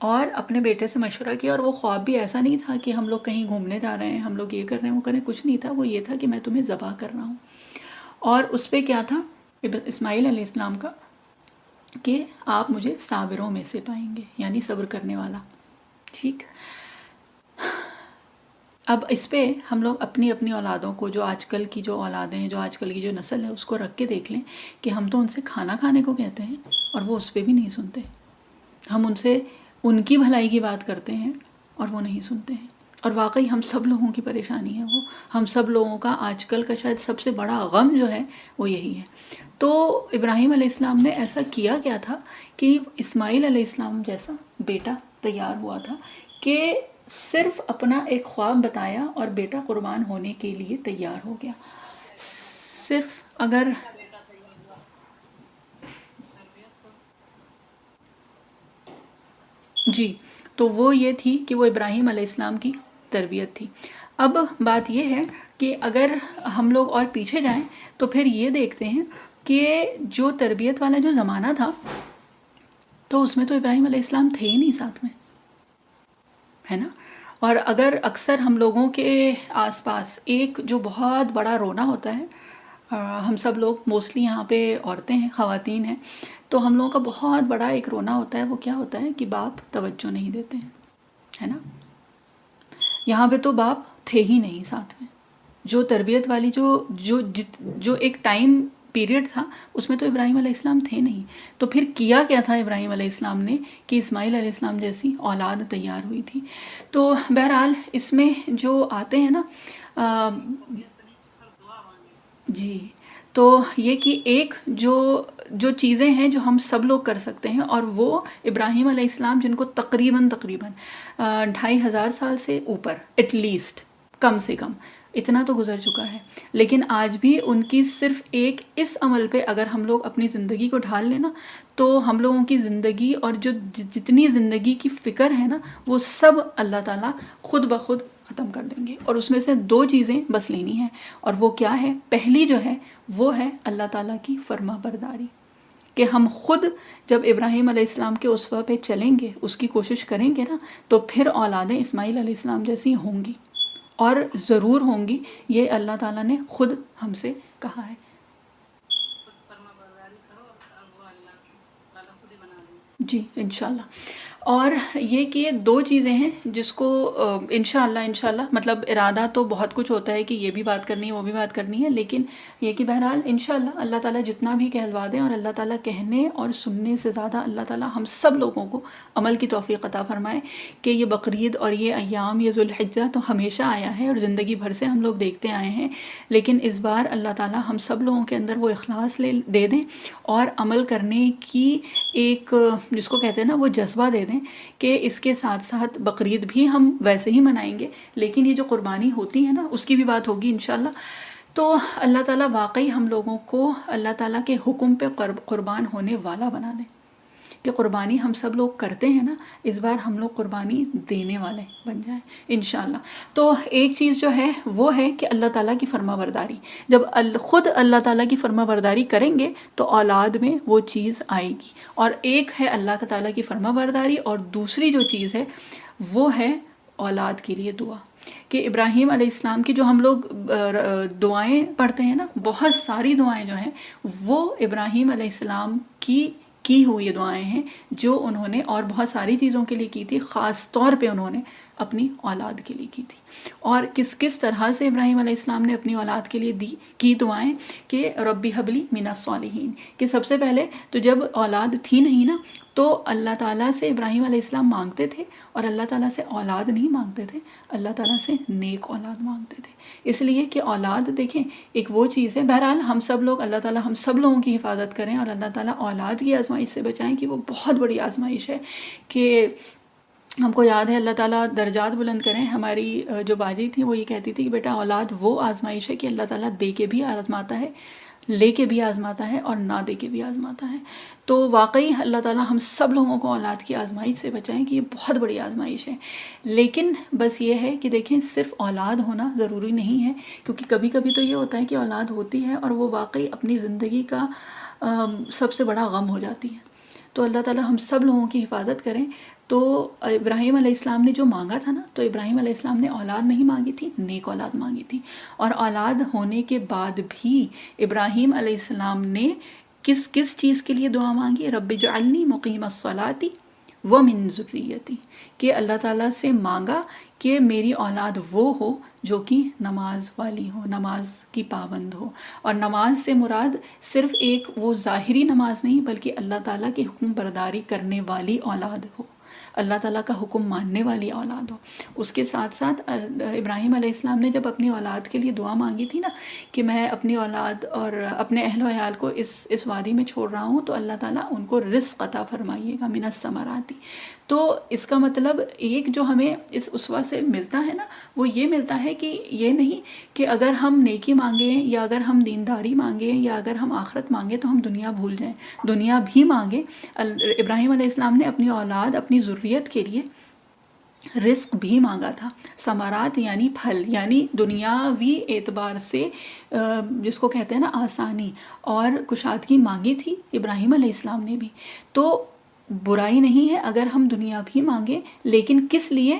اور اپنے بیٹے سے مشورہ کیا، اور وہ خواب بھی ایسا نہیں تھا کہ ہم لوگ کہیں گھومنے جا رہے ہیں، ہم لوگ یہ کر رہے ہیں وہ کر رہے ہیں، کچھ نہیں تھا، وہ یہ تھا کہ میں تمہیں ذبح کر رہا ہوں، اور اس پہ کیا تھا اسماعیل علیہ السلام کا کہ آپ مجھے صابروں میں سے پائیں گے، یعنی صبر کرنے والا، ٹھیک۔ اب اس پہ ہم لوگ اپنی اپنی اولادوں کو، جو آج کل کی جو اولادیں ہیں، جو آج کل کی جو نسل ہے، اس کو رکھ کے دیکھ لیں کہ ہم تو ان سے کھانا کھانے کو کہتے ہیں اور وہ اس پہ بھی نہیں سنتے. ہم ان سے ان کی بھلائی کی بات کرتے ہیں اور وہ نہیں سنتے ہیں. اور واقعی ہم سب لوگوں کی پریشانی ہے وہ، ہم سب لوگوں کا آج کل کا شاید سب سے بڑا غم جو ہے وہ یہی ہے. تو ابراہیم علیہ السلام نے ایسا کیا کیا تھا کہ اسماعیل علیہ السلام جیسا بیٹا تیار ہوا تھا کہ صرف اپنا ایک خواب بتایا اور بیٹا قربان ہونے کے لیے تیار ہو گیا. صرف اگر جی، تو وہ یہ تھی کہ وہ ابراہیم علیہ السلام کی تربیت تھی. اب بات یہ ہے کہ اگر ہم لوگ اور پیچھے جائیں تو پھر یہ دیکھتے ہیں کہ جو تربیت والا جو زمانہ تھا تو اس میں تو ابراہیم علیہ السلام تھے ہی نہیں ساتھ میں، ہے نا. اور اگر اکثر ہم لوگوں کے آس پاس ایک جو بہت بڑا رونا ہوتا ہے، ہم سب لوگ موسٹلی یہاں پہ عورتیں ہیں، خواتین ہیں، تو ہم لوگوں کا بہت بڑا ایک رونا ہوتا ہے. وہ کیا ہوتا ہے کہ باپ توجہ نہیں دیتے ہیں، ہے نا. یہاں پہ تو باپ تھے ہی نہیں ساتھ میں. جو تربیت والی جو ایک ٹائم پیریڈ تھا اس میں تو ابراہیم علیہ السلام تھے نہیں. تو پھر کیا کیا تھا ابراہیم علیہ السلام نے کہ اسماعیل علیہ السلام جیسی اولاد تیار ہوئی تھی. تو بہرحال اس میں جو آتے ہیں نا جی، تو یہ کہ ایک جو چیزیں ہیں جو ہم سب لوگ کر سکتے ہیں، اور وہ ابراہیم علیہ السلام جن کو تقریباً 2500 سال سے اوپر ایٹ لیسٹ، کم سے کم اتنا تو گزر چکا ہے، لیکن آج بھی ان کی صرف ایک اس عمل پہ اگر ہم لوگ اپنی زندگی کو ڈھال لیں نا تو ہم لوگوں کی زندگی اور جو جتنی زندگی کی فکر ہے نا وہ سب اللہ تعالیٰ خود بخود ختم کر دیں گے. اور اس میں سے 2 چیزیں بس لینی ہیں، اور وہ کیا ہے؟ پہلی جو ہے وہ ہے اللہ تعالیٰ کی فرما برداری، کہ ہم خود جب ابراہیم علیہ السلام کے اسوہ پہ چلیں گے، اس کی کوشش کریں گے نا، تو پھر اولادیں اسماعیل علیہ السلام جیسی ہوں گی، اور ضرور ہوں گی. یہ اللہ تعالیٰ نے خود ہم سے کہا ہے. جی انشاءاللہ. اور یہ کہ 2 چیزیں ہیں جس کو انشاءاللہ مطلب ارادہ تو بہت کچھ ہوتا ہے کہ یہ بھی بات کرنی ہے، وہ بھی بات کرنی ہے، لیکن یہ کہ بہرحال انشاءاللہ اللہ تعالیٰ جتنا بھی کہلوا دیں، اور اللہ تعالیٰ کہنے اور سننے سے زیادہ اللہ تعالیٰ ہم سب لوگوں کو عمل کی توفیق عطا فرمائے. کہ یہ بقرعید اور یہ ایام، یہ ذوالحجہ تو ہمیشہ آیا ہے اور زندگی بھر سے ہم لوگ دیکھتے آئے ہیں، لیکن اس بار اللہ تعالیٰ ہم سب لوگوں کے اندر وہ اخلاص دے دیں اور عمل کرنے کی ایک جس کو کہتے ہیں نا وہ جذبہ دے دیں کہ اس کے ساتھ ساتھ بقرعید بھی ہم ویسے ہی منائیں گے، لیکن یہ جو قربانی ہوتی ہے نا اس کی بھی بات ہوگی انشاءاللہ. تو اللہ تعالیٰ واقعی ہم لوگوں کو اللہ تعالیٰ کے حکم پہ قربان ہونے والا بنا دیں، کہ قربانی ہم سب لوگ کرتے ہیں نا، اس بار ہم لوگ قربانی دینے والے بن جائیں انشاءاللہ. تو ایک چیز جو ہے وہ ہے کہ اللہ تعالیٰ کی فرما برداری. جب خود اللہ تعالیٰ کی فرما برداری کریں گے تو اولاد میں وہ چیز آئے گی. اور ایک ہے اللہ تعالیٰ کی فرما برداری، اور دوسری جو چیز ہے وہ ہے اولاد کے لیے دعا. کہ ابراہیم علیہ السلام کی جو ہم لوگ دعائیں پڑھتے ہیں نا، بہت ساری دعائیں جو ہیں وہ ابراہیم علیہ السلام کی ہوئی دعائیں ہیں جو انہوں نے اور بہت ساری چیزوں کے لیے کی تھی، خاص طور پہ انہوں نے اپنی اولاد کے لیے کی تھی. اور کس طرح سے ابراہیم علیہ السلام نے اپنی اولاد کے لیے کی دعائیں کہ ربی حبلی من الصالحین، کہ سب سے پہلے تو جب اولاد تھی نہیں نا تو اللہ تعالیٰ سے ابراہیم علیہ السلام مانگتے تھے، اور اللہ تعالیٰ سے اولاد نہیں مانگتے تھے، اللہ تعالیٰ سے نیک اولاد مانگتے تھے. اس لیے کہ اولاد دیکھیں ایک وہ چیز ہے. بہرحال ہم سب لوگ اللہ تعالیٰ ہم سب لوگوں کی حفاظت کریں اور اللہ تعالیٰ اولاد کی آزمائش سے بچائیں، کہ وہ بہت بڑی آزمائش ہے. کہ ہم کو یاد ہے اللہ تعالیٰ درجات بلند کریں. ہماری جو باجی تھی وہ یہ کہتی تھی کہ بیٹا اولاد وہ آزمائش ہے کہ اللہ تعالیٰ دے کے بھی آزماتا ہے، لے کے بھی آزماتا ہے، اور نہ دے کے بھی آزماتا ہے. تو واقعی اللہ تعالیٰ ہم سب لوگوں کو اولاد کی آزمائش سے بچائیں، کہ یہ بہت بڑی آزمائش ہے. لیکن بس یہ ہے کہ دیکھیں صرف اولاد ہونا ضروری نہیں ہے، کیونکہ کبھی کبھی تو یہ ہوتا ہے کہ اولاد ہوتی ہے اور وہ واقعی اپنی زندگی کا سب سے بڑا غم ہو جاتی ہے. تو اللہ تعالیٰ ہم سب لوگوں کی حفاظت کریں. تو ابراہیم علیہ السلام نے جو مانگا تھا نا، تو ابراہیم علیہ السلام نے اولاد نہیں مانگی تھی، نیک اولاد مانگی تھی. اور اولاد ہونے کے بعد بھی ابراہیم علیہ السلام نے کس چیز کے لیے دعا مانگی؟ رب اجعلنی مقیم الصلاۃ وَمِن ذُرِّيَّتِي، کہ اللہ تعالیٰ سے مانگا کہ میری اولاد وہ ہو جو کہ نماز والی ہو، نماز کی پابند ہو. اور نماز سے مراد صرف ایک وہ ظاہری نماز نہیں بلکہ اللہ تعالیٰ کی حکم برداری کرنے والی اولاد ہو، اللہ تعالیٰ کا حکم ماننے والی اولاد ہو. اس کے ساتھ ساتھ ابراہیم علیہ السلام نے جب اپنی اولاد کے لیے دعا مانگی تھی نا کہ میں اپنی اولاد اور اپنے اہل و عیال کو اس وادی میں چھوڑ رہا ہوں تو اللہ تعالیٰ ان کو رزق عطا فرمائیے گا من الثمرات. تو اس کا مطلب ایک جو ہمیں اس اسوہ سے ملتا ہے نا وہ یہ ملتا ہے کہ یہ نہیں کہ اگر ہم نیکی مانگیں یا اگر ہم دینداری مانگیں یا اگر ہم آخرت مانگیں تو ہم دنیا بھول جائیں، دنیا بھی مانگیں. ابراہیم علیہ السلام نے اپنی اولاد، اپنی ذریت کے لیے رزق بھی مانگا تھا. ثمرات یعنی پھل، یعنی دنیاوی اعتبار سے جس کو کہتے ہیں نا آسانی اور کشادگی مانگی تھی ابراہیم علیہ السلام نے بھی. تو برائی نہیں ہے اگر ہم دنیا بھی مانگیں، لیکن کس لیے؟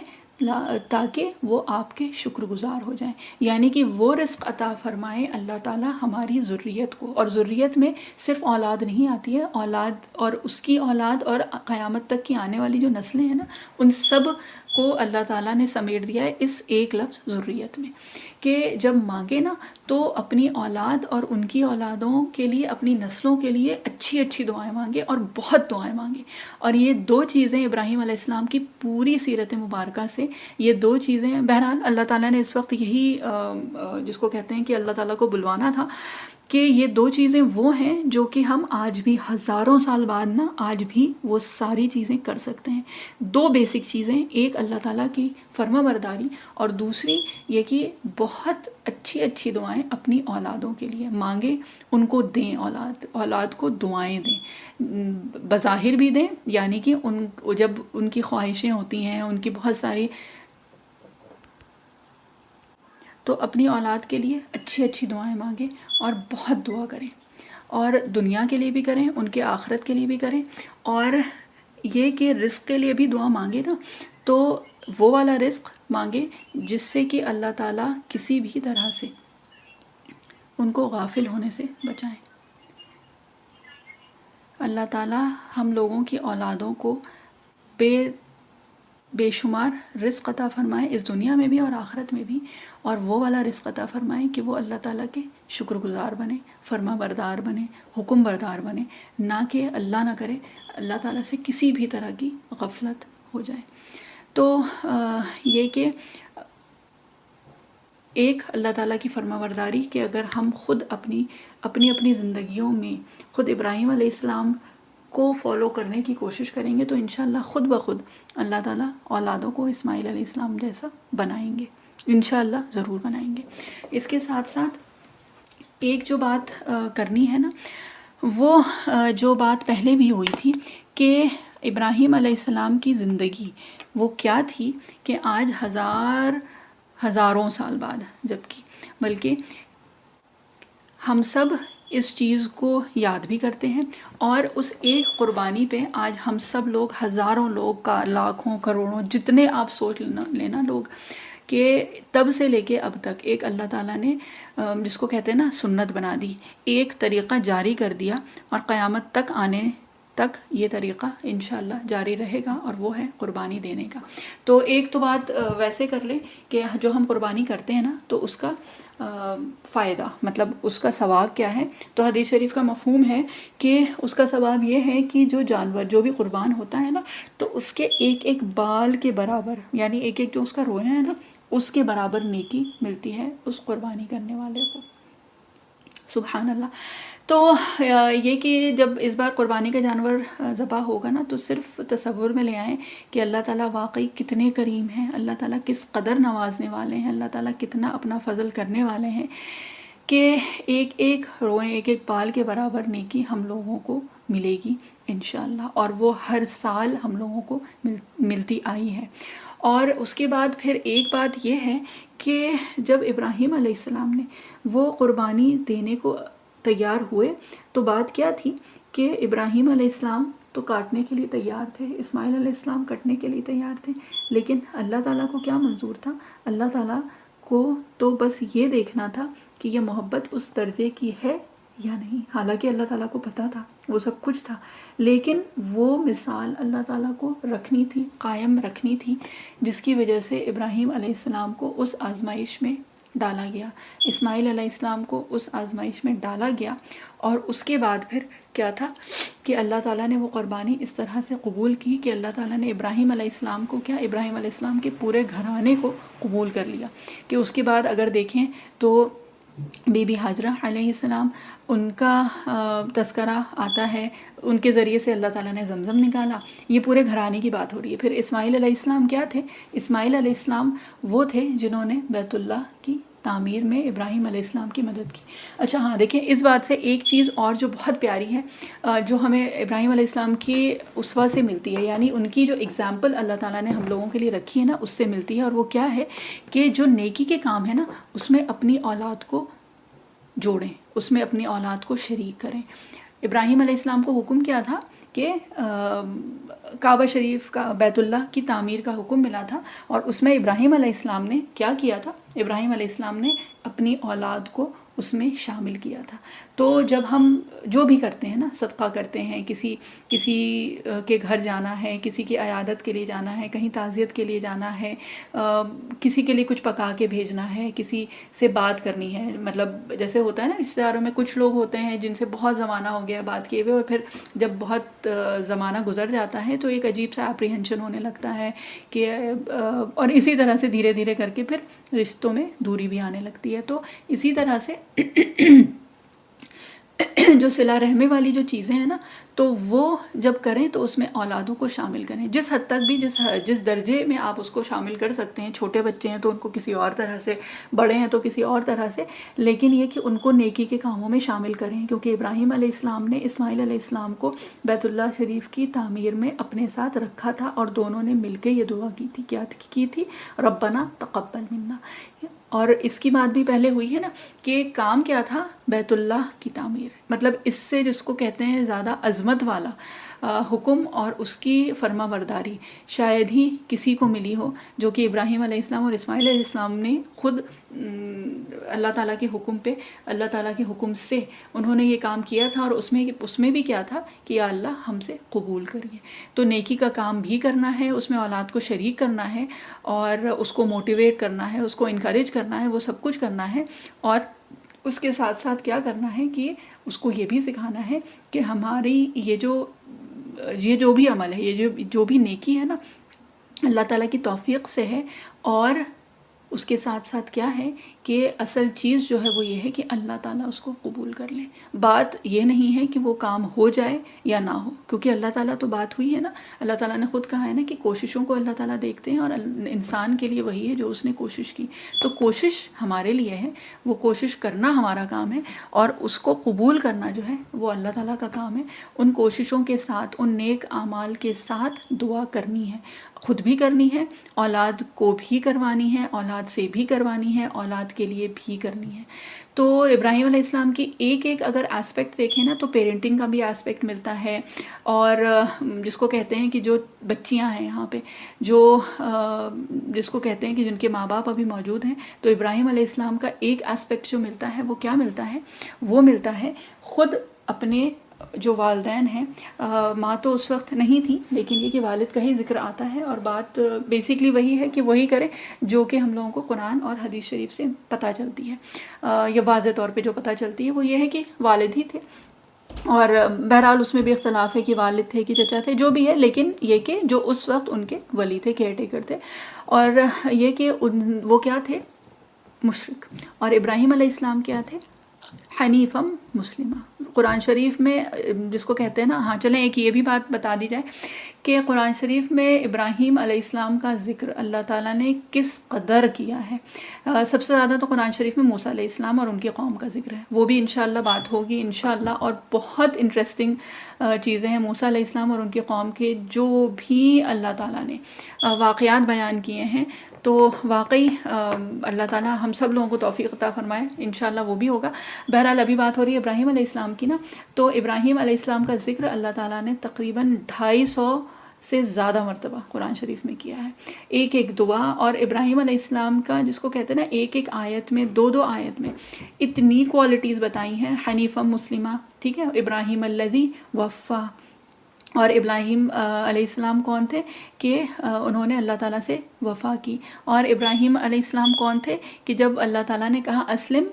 تاکہ وہ آپ کے شکر گزار ہو جائیں، یعنی کہ وہ رزق عطا فرمائے اللہ تعالیٰ ہماری ذریت کو. اور ذریت میں صرف اولاد نہیں آتی ہے، اولاد اور اس کی اولاد اور قیامت تک کی آنے والی جو نسلیں ہیں نا ان سب کو اللہ تعالیٰ نے سمیٹ دیا ہے اس ایک لفظ ذریت میں، کہ جب مانگے نا تو اپنی اولاد اور ان کی اولادوں کے لیے، اپنی نسلوں کے لیے اچھی اچھی دعائیں مانگے اور بہت دعائیں مانگے. اور یہ دو چیزیں ابراہیم علیہ السلام کی پوری سیرت مبارکہ سے یہ دو چیزیں بہرحال اللہ تعالیٰ نے اس وقت یہی جس کو کہتے ہیں کہ اللہ تعالیٰ کو بلوانا تھا کہ یہ دو چیزیں وہ ہیں جو کہ ہم آج بھی ہزاروں سال بعد نا آج بھی وہ ساری چیزیں کر سکتے ہیں. دو بیسک چیزیں، ایک اللہ تعالیٰ کی فرما برداری اور دوسری یہ کہ بہت اچھی اچھی دعائیں اپنی اولادوں کے لیے مانگیں، ان کو دیں، اولاد کو دعائیں دیں، بظاہر بھی دیں، یعنی کہ جب ان کی خواہشیں ہوتی ہیں، ان کی بہت ساری، تو اپنی اولاد کے لیے اچھی اچھی دعائیں مانگیں اور بہت دعا کریں، اور دنیا کے لیے بھی کریں، ان کے آخرت کے لیے بھی کریں. اور یہ کہ رزق کے لیے بھی دعا مانگے نا تو وہ والا رزق مانگے جس سے کہ اللہ تعالیٰ کسی بھی طرح سے ان کو غافل ہونے سے بچائیں. اللہ تعالیٰ ہم لوگوں کی اولادوں کو بے شمار رزق عطا فرمائے اس دنیا میں بھی اور آخرت میں بھی، اور وہ والا رزق عطا فرمائے کہ وہ اللہ تعالیٰ کے شکر گزار بنے، فرما بردار بنے، حکم بردار بنے، نہ کہ اللہ نہ کرے اللہ تعالیٰ سے کسی بھی طرح کی غفلت ہو جائے. تو یہ کہ ایک اللہ تعالیٰ کی فرما برداری کہ اگر ہم خود اپنی زندگیوں میں خود ابراہیم علیہ السلام کو فالو کرنے کی کوشش کریں گے تو انشاءاللہ خود بخود اللہ تعالیٰ اولادوں کو اسماعیل علیہ السلام جیسا بنائیں گے، انشاءاللہ ضرور بنائیں گے. اس کے ساتھ ساتھ ایک جو بات کرنی ہے نا وہ جو بات پہلے بھی ہوئی تھی کہ ابراہیم علیہ السلام کی زندگی وہ کیا تھی کہ آج ہزاروں سال بعد، جبکہ بلکہ ہم سب اس چیز کو یاد بھی کرتے ہیں، اور اس ایک قربانی پہ آج ہم سب لوگ، ہزاروں لوگ کا، لاکھوں کروڑوں جتنے آپ سوچ لینا لوگ، کہ تب سے لے کے اب تک ایک اللہ تعالیٰ نے جس کو کہتے ہیں نا سنت بنا دی، ایک طریقہ جاری کر دیا، اور قیامت تک آنے تک یہ طریقہ انشاءاللہ جاری رہے گا، اور وہ ہے قربانی دینے کا. تو ایک تو بات ویسے کر لیں کہ جو ہم قربانی کرتے ہیں نا تو اس کا فائدہ، مطلب اس کا ثواب کیا ہے. تو حدیث شریف کا مفہوم ہے کہ اس کا ثواب یہ ہے کہ جو جانور جو بھی قربان ہوتا ہے نا تو اس کے ایک ایک بال کے برابر، یعنی ایک ایک جو اس کا رویا ہے نا اس کے برابر نیکی ملتی ہے اس قربانی کرنے والے کو. سبحان اللہ. تو یہ کہ جب اس بار قربانی کا جانور ذبح ہوگا نا تو صرف تصور میں لے آئیں کہ اللہ تعالیٰ واقعی کتنے کریم ہیں، اللہ تعالیٰ کس قدر نوازنے والے ہیں، اللہ تعالیٰ کتنا اپنا فضل کرنے والے ہیں کہ ایک ایک روئے، ایک ایک بال کے برابر نیکی ہم لوگوں کو ملے گی انشاءاللہ، اور وہ ہر سال ہم لوگوں کو ملتی آئی ہے. اور اس کے بعد پھر ایک بات یہ ہے کہ جب ابراہیم علیہ السلام نے وہ قربانی دینے کو تیار ہوئے تو بات کیا تھی کہ ابراہیم علیہ السلام تو کاٹنے کے لیے تیار تھے، اسماعیل علیہ السلام کٹنے کے لیے تیار تھے، لیکن اللہ تعالیٰ کو کیا منظور تھا؟ اللہ تعالیٰ کو تو بس یہ دیکھنا تھا کہ یہ محبت اس درجے کی ہے یا نہیں؟ حالانکہ اللہ تعالیٰ کو پتہ تھا، وہ سب کچھ تھا، لیکن وہ مثال اللہ تعالیٰ کو رکھنی تھی، قائم رکھنی تھی، جس کی وجہ سے ابراہیم علیہ السلام کو اس آزمائش میں ڈالا گیا، اسماعیل علیہ السلام کو اس آزمائش میں ڈالا گیا، اور اس کے بعد پھر کیا تھا کہ اللہ تعالیٰ نے وہ قربانی اس طرح سے قبول کی کہ اللہ تعالیٰ نے ابراہیم علیہ السلام کو کیا، ابراہیم علیہ السلام کے پورے گھرانے کو قبول کر لیا، کہ اس کے بعد اگر دیکھیں تو بی بی حاجرہ علیہ السلام، ان کا تذکرہ آتا ہے، ان کے ذریعے سے اللہ تعالیٰ نے زمزم نکالا، یہ پورے گھرانے کی بات ہو رہی ہے۔ پھر اسماعیل علیہ السلام کیا تھے؟ اسماعیل علیہ السلام وہ تھے جنہوں نے بیت اللہ کی تعمیر میں ابراہیم علیہ السلام کی مدد کی۔ اچھا ہاں دیکھیں، اس بات سے ایک چیز اور جو بہت پیاری ہے، جو ہمیں ابراہیم علیہ السلام کی اسوہ سے ملتی ہے، یعنی ان کی جو اگزامپل اللہ تعالیٰ نے ہم لوگوں کے لیے رکھی ہے نا، اس سے ملتی ہے، اور وہ کیا ہے کہ جو نیکی کے کام ہے نا، اس میں اپنی اولاد کو جوڑیں، اس میں اپنی اولاد کو شریک کریں۔ ابراہیم علیہ السلام کو حکم کیا تھا کہ کعبہ شریف کا، بیت اللہ کی تعمیر کا حکم ملا تھا، اور اس میں ابراہیم علیہ السلام نے کیا کیا تھا؟ ابراہیم علیہ السلام نے اپنی اولاد کو اس میں شامل کیا تھا۔ تو جب ہم جو بھی کرتے ہیں نا، صدقہ کرتے ہیں، کسی کے گھر جانا ہے، کسی کی عیادت کے لیے جانا ہے، کہیں تعزیت کے لیے جانا ہے، کسی کے لیے کچھ پکا کے بھیجنا ہے، کسی سے بات کرنی ہے، مطلب جیسے ہوتا ہے نا رشتہ داروں میں کچھ لوگ ہوتے ہیں جن سے بہت زمانہ ہو گیا بات کیے ہوئے، اور پھر جب بہت زمانہ گزر جاتا ہے تو ایک عجیب سا اپریہنشن ہونے لگتا ہے کہ اور اسی طرح سے دھیرے دھیرے کر کے پھر رشتوں میں دوری بھی آنے لگتی ہے۔ تو اسی طرح سے جو صلہ رحمی والی جو چیزیں ہیں نا، تو وہ جب کریں تو اس میں اولادوں کو شامل کریں، جس حد تک بھی، جس درجے میں آپ اس کو شامل کر سکتے ہیں۔ چھوٹے بچے ہیں تو ان کو کسی اور طرح سے، بڑے ہیں تو کسی اور طرح سے، لیکن یہ کہ ان کو نیکی کے کاموں میں شامل کریں، کیونکہ ابراہیم علیہ السلام نے اسماعیل علیہ السلام کو بیت اللہ شریف کی تعمیر میں اپنے ساتھ رکھا تھا، اور دونوں نے مل کے یہ دعا کی تھی، کیا کی تھی؟ ربنا تقبل منا۔ اور اس کی بات بھی پہلے ہوئی ہے نا کہ کام کیا تھا؟ بیت اللہ کی تعمیر، مطلب اس سے جس کو کہتے ہیں زیادہ عظمت والا حکم اور اس کی فرما برداری شاید ہی کسی کو ملی ہو، جو کہ ابراہیم علیہ السلام اور اسماعیل علیہ السلام نے خود اللہ تعالیٰ کے حکم پہ، اللہ تعالیٰ کے حکم سے انہوں نے یہ کام کیا تھا، اور اس میں بھی کیا تھا کہ یا اللہ ہم سے قبول کریے۔ تو نیکی کا کام بھی کرنا ہے، اس میں اولاد کو شریک کرنا ہے، اور اس کو موٹیویٹ کرنا ہے، اس کو انکریج کرنا ہے، وہ سب کچھ کرنا ہے، اور اس کے ساتھ ساتھ کیا کرنا ہے کہ اس کو یہ بھی سکھانا ہے کہ ہماری یہ جو بھی عمل ہے، یہ جو بھی نیکی ہے نا، اللہ تعالیٰ کی توفیق سے ہے، اور اس کے ساتھ ساتھ کیا ہے کہ اصل چیز جو ہے وہ یہ ہے کہ اللہ تعالیٰ اس کو قبول کر لیں۔ بات یہ نہیں ہے کہ وہ کام ہو جائے یا نہ ہو، کیونکہ اللہ تعالیٰ تو بات ہوئی ہے نا، اللہ تعالیٰ نے خود کہا ہے نا کہ کوششوں کو اللہ تعالیٰ دیکھتے ہیں، اور انسان کے لیے وہی ہے جو اس نے کوشش کی۔ تو کوشش ہمارے لیے ہے، وہ کوشش کرنا ہمارا کام ہے، اور اس کو قبول کرنا جو ہے وہ اللہ تعالیٰ کا کام ہے۔ ان کوششوں کے ساتھ، ان نیک اعمال کے ساتھ دعا کرنی ہے، خود بھی کرنی ہے، اولاد کو بھی کروانی ہے، اولاد سے بھی کروانی ہے، اولاد کے لیے بھی کرنی ہے۔ تو ابراہیم علیہ السلام کی ایک اگر اسپیکٹ دیکھیں نا، تو پیرنٹنگ کا بھی اسپیکٹ ملتا ہے، اور جس کو کہتے ہیں کہ جو بچیاں ہیں یہاں پہ، جس کو کہتے ہیں کہ جن کے ماں باپ ابھی موجود ہیں، تو ابراہیم علیہ السلام کا ایک اسپیکٹ جو ملتا ہے وہ کیا ملتا ہے؟ وہ ملتا ہے خود اپنے جو والدین ہیں، ماں تو اس وقت نہیں تھی، لیکن یہ کہ والد کا ہی ذکر آتا ہے، اور بات بیسیکلی وہی ہے کہ وہی کریں جو کہ ہم لوگوں کو قرآن اور حدیث شریف سے پتہ چلتی ہے، یا واضح طور پہ جو پتہ چلتی ہے وہ یہ ہے کہ والد ہی تھے، اور بہرحال اس میں بھی اختلاف ہے کہ والد تھے کہ چچا تھے، جو بھی ہے، لیکن یہ کہ جو اس وقت ان کے ولی تھے، کیئر ٹیکر تھے، اور یہ کہ وہ کیا تھے؟ مشرک۔ اور ابراہیم علیہ السلام کیا تھے؟ حنیفم مسلمہ۔ قرآن شریف میں جس کو کہتے ہیں نا، ہاں چلیں ایک یہ بھی بات بتا دی جائے کہ قرآن شریف میں ابراہیم علیہ السلام کا ذکر اللہ تعالیٰ نے کس قدر کیا ہے۔ سب سے زیادہ تو قرآن شریف میں موسیٰ علیہ السلام اور ان کی قوم کا ذکر ہے، وہ بھی انشاءاللہ بات ہوگی انشاءاللہ، اور بہت انٹرسٹنگ چیزیں ہیں موسیٰ علیہ السلام اور ان کی قوم کے جو بھی اللہ تعالیٰ نے واقعات بیان کیے ہیں، تو واقعی اللہ تعالیٰ ہم سب لوگوں کو توفیق عطا فرمائے، انشاءاللہ وہ بھی ہوگا۔ بہرحال ابھی بات ہو رہی ہے ابراہیم علیہ السلام کی نا، تو ابراہیم علیہ السلام کا ذکر اللہ تعالیٰ نے تقریباً 250 سے زیادہ مرتبہ قرآن شریف میں کیا ہے. ایک ایک دعا اور ابراہیم علیہ السلام کا جس کو کہتے ہیں نا ایک ایک آیت میں دو آیت میں اتنی کوالٹیز بتائی ہیں. حنیفہ مسلمہ، ٹھیک ہے، ابراہیم الذی وفا. اور ابراہیم علیہ السلام کون تھے کہ انہوں نے اللہ تعالیٰ سے وفا کی. اور ابراہیم علیہ السلام کون تھے کہ جب اللہ تعالیٰ نے کہا اسلم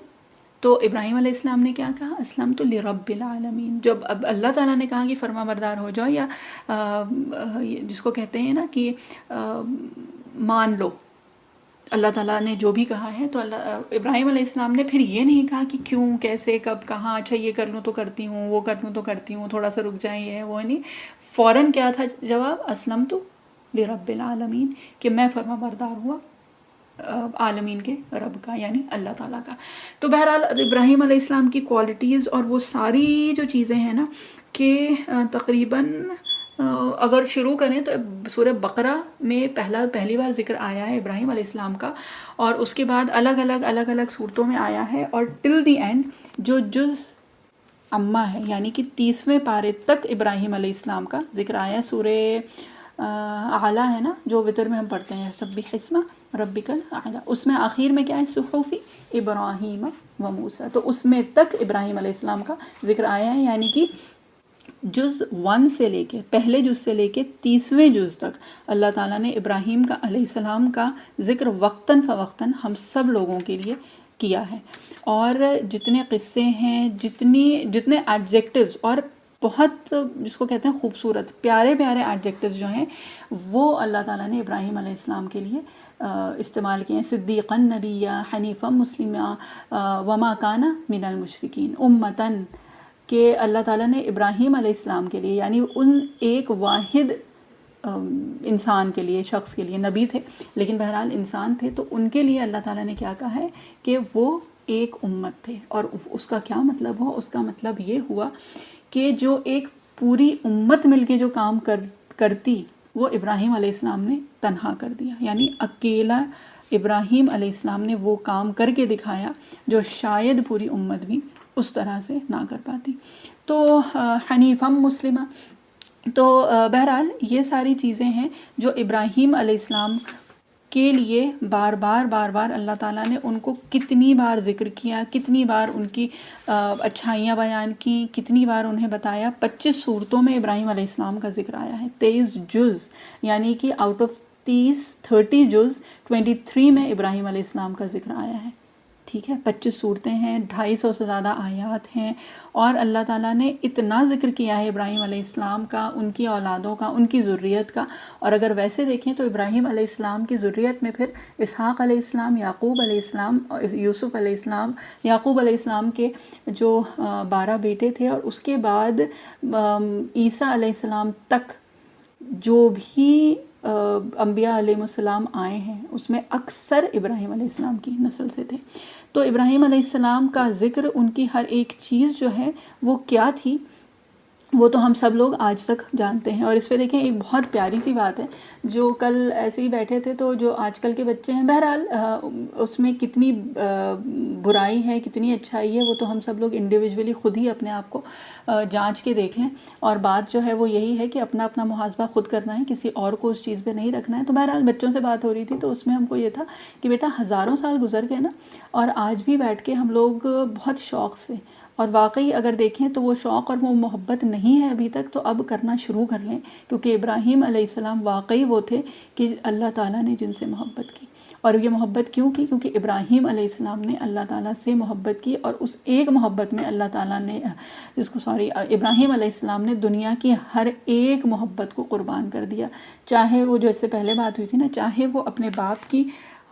تو ابراہیم علیہ السلام نے کیا کہا؟ اسلمت لرب العالمین. جب اب اللہ تعالیٰ نے کہا کہ فرما بردار ہو جاؤ یا جس کو کہتے ہیں نا کہ مان لو اللہ تعالیٰ نے جو بھی کہا ہے، تو ابراہیم علیہ السلام نے پھر یہ نہیں کہا کہ کیوں، کیسے، کب، کہاں، اچھا یہ کر لوں تو کرتی ہوں، وہ کر لوں تو کرتی ہوں، تھوڑا سا رک جائیں، یہ ہے وہ نہیں. فوراً کیا تھا جواب؟ اسلمت لرب العالمین، کہ میں فرما بردار ہوا عالمین کے رب کا، یعنی اللہ تعالیٰ کا. تو بہرحال ابراہیم علیہ السلام کی کوالٹیز اور وہ ساری جو چیزیں ہیں نا کہ تقریباً اگر شروع کریں تو سورہ بقرہ میں پہلی بار ذکر آیا ہے ابراہیم علیہ السلام کا، اور اس کے بعد الگ الگ صورتوں میں آیا ہے، اور ٹل دی اینڈ جو جز عامہ ہے یعنی کہ 30ویں پارے تک ابراہیم علیہ السلام کا ذکر آیا. سورہ اعلیٰ ہے نا جو وتر میں ہم پڑھتے ہیں، سبح اسم ربک الاعلیٰ، اس میں آخر میں کیا ہے؟ صحف ابراہیم و موسیٰ. تو اس میں تک ابراہیم علیہ السلام کا ذکر آیا ہے، یعنی کہ جز 1 سے لے کے پہلے جز سے لے کے 30ویں جز تک اللہ تعالیٰ نے ابراہیم کا علیہ السلام کا ذکر وقتاً فوقتاً ہم سب لوگوں کے لیے کیا ہے. اور جتنے قصے ہیں، جتنے ایڈجیکٹیوز اور بہت جس کو کہتے ہیں خوبصورت پیارے ایڈجیکٹیوز جو ہیں وہ اللہ تعالیٰ نے ابراہیم علیہ السلام کے لیے استعمال کیے ہیں. صدیقا نبیّا، حنیفا مسلمہ، وما کان من المشرکین، امتاً، کہ اللہ تعالیٰ نے ابراہیم علیہ السلام کے لیے یعنی ان ایک واحد انسان کے لیے، شخص کے لیے، نبی تھے لیکن بہرحال انسان تھے، تو ان کے لیے اللہ تعالیٰ نے کیا کہا ہے کہ وہ ایک امت تھے. اور اس کا کیا مطلب ہوا؟ اس کا مطلب یہ ہوا کہ جو ایک پوری امت مل کے جو کام کرتی وہ ابراہیم علیہ السلام نے تنہا کر دیا، یعنی اکیلا ابراہیم علیہ السلام نے وہ کام کر کے دکھایا جو شاید پوری امت بھی اس طرح سے نہ کر پاتی. تو حنیفہ مسلمہ. تو بہرحال یہ ساری چیزیں ہیں جو ابراہیم علیہ السلام کے لیے بار بار اللہ تعالیٰ نے ان کو کتنی بار ذکر کیا، کتنی بار ان کی اچھائیاں بیان کی، کتنی بار انہیں بتایا. 25 صورتوں میں ابراہیم علیہ السلام کا ذکر آیا ہے. 23 جز یعنی کہ آؤٹ آف 30 جز 23 میں ابراہیم علیہ السلام کا ذکر آیا ہے. ٹھیک ہے، 25 صورتیں ہیں، 250 سے زیادہ آیات ہیں، اور اللہ تعالیٰ نے اتنا ذکر کیا ہے ابراہیم علیہ السلام کا، ان کی اولادوں کا، ان کی ذریت کا. اور اگر ویسے دیکھیں تو ابراہیم علیہ السلام کی ذریت میں پھر اسحاق علیہ السلام، یعقوب علیہ السلام، یوسف علیہ السلام، یعقوب علیہ السلام کے جو 12 بیٹے تھے، اور اس کے بعد عیسیٰ علیہ السلام تک جو بھی انبیاء علیہ السلام آئے ہیں اس میں اکثر ابراہیم علیہ السلام کی نسل سے تھے. تو ابراہیم علیہ السلام کا ذکر، ان کی ہر ایک چیز جو ہے وہ کیا تھی وہ تو ہم سب لوگ آج تک جانتے ہیں. اور اس پہ دیکھیں ایک بہت پیاری سی بات ہے، جو کل ایسے ہی بیٹھے تھے تو جو آج کل کے بچے ہیں، بہرحال اس میں کتنی برائی ہے کتنی اچھائی ہے وہ تو ہم سب لوگ انڈیویجولی خود ہی اپنے آپ کو جانچ کے دیکھ لیں. اور بات جو ہے وہ یہی ہے کہ اپنا محاسبہ خود کرنا ہے، کسی اور کو اس چیز پہ نہیں رکھنا ہے. تو بہرحال بچوں سے بات ہو رہی تھی تو اس میں ہم کو یہ تھا کہ بیٹا ہزاروں سال گزر گئے نا، اور آج بھی بیٹھ کے ہم لوگ بہت شوق سے، اور واقعی اگر دیکھیں تو وہ شوق اور وہ محبت نہیں ہے ابھی تک، تو اب کرنا شروع کر لیں، کیونکہ ابراہیم علیہ السلام واقعی وہ تھے کہ اللہ تعالیٰ نے جن سے محبت کی. اور یہ محبت کیوں کی؟ کیونکہ ابراہیم علیہ السلام نے اللہ تعالیٰ سے محبت کی، اور اس ایک محبت میں اللہ تعالیٰ نے ابراہیم علیہ السلام نے دنیا کی ہر ایک محبت کو قربان کر دیا. چاہے وہ جو اس سے پہلے بات ہوئی تھی نا، چاہے وہ اپنے باپ کی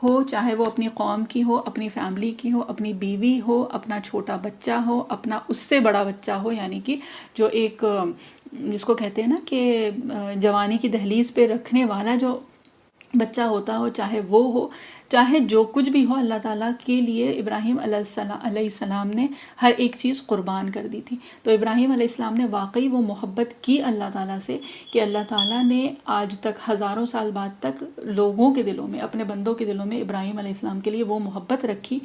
ہو، چاہے وہ اپنی قوم کی ہو، اپنی فیملی کی ہو، اپنی بیوی ہو، اپنا چھوٹا بچہ ہو، اپنا اس سے بڑا بچہ ہو، یعنی کہ جو ایک جس کو کہتے ہیں نا کہ جوانی کی دہلیز پہ رکھنے والا جو بچہ ہوتا ہو، چاہے وہ ہو، چاہے جو کچھ بھی ہو، اللہ تعالیٰ کے لیے ابراہیم علیہ السلام نے ہر ایک چیز قربان کر دی تھی. تو ابراہیم علیہ السلام نے واقعی وہ محبت کی اللہ تعالیٰ سے کہ اللہ تعالیٰ نے آج تک ہزاروں سال بعد تک لوگوں کے دلوں میں، اپنے بندوں کے دلوں میں ابراہیم علیہ السلام کے لیے وہ محبت رکھی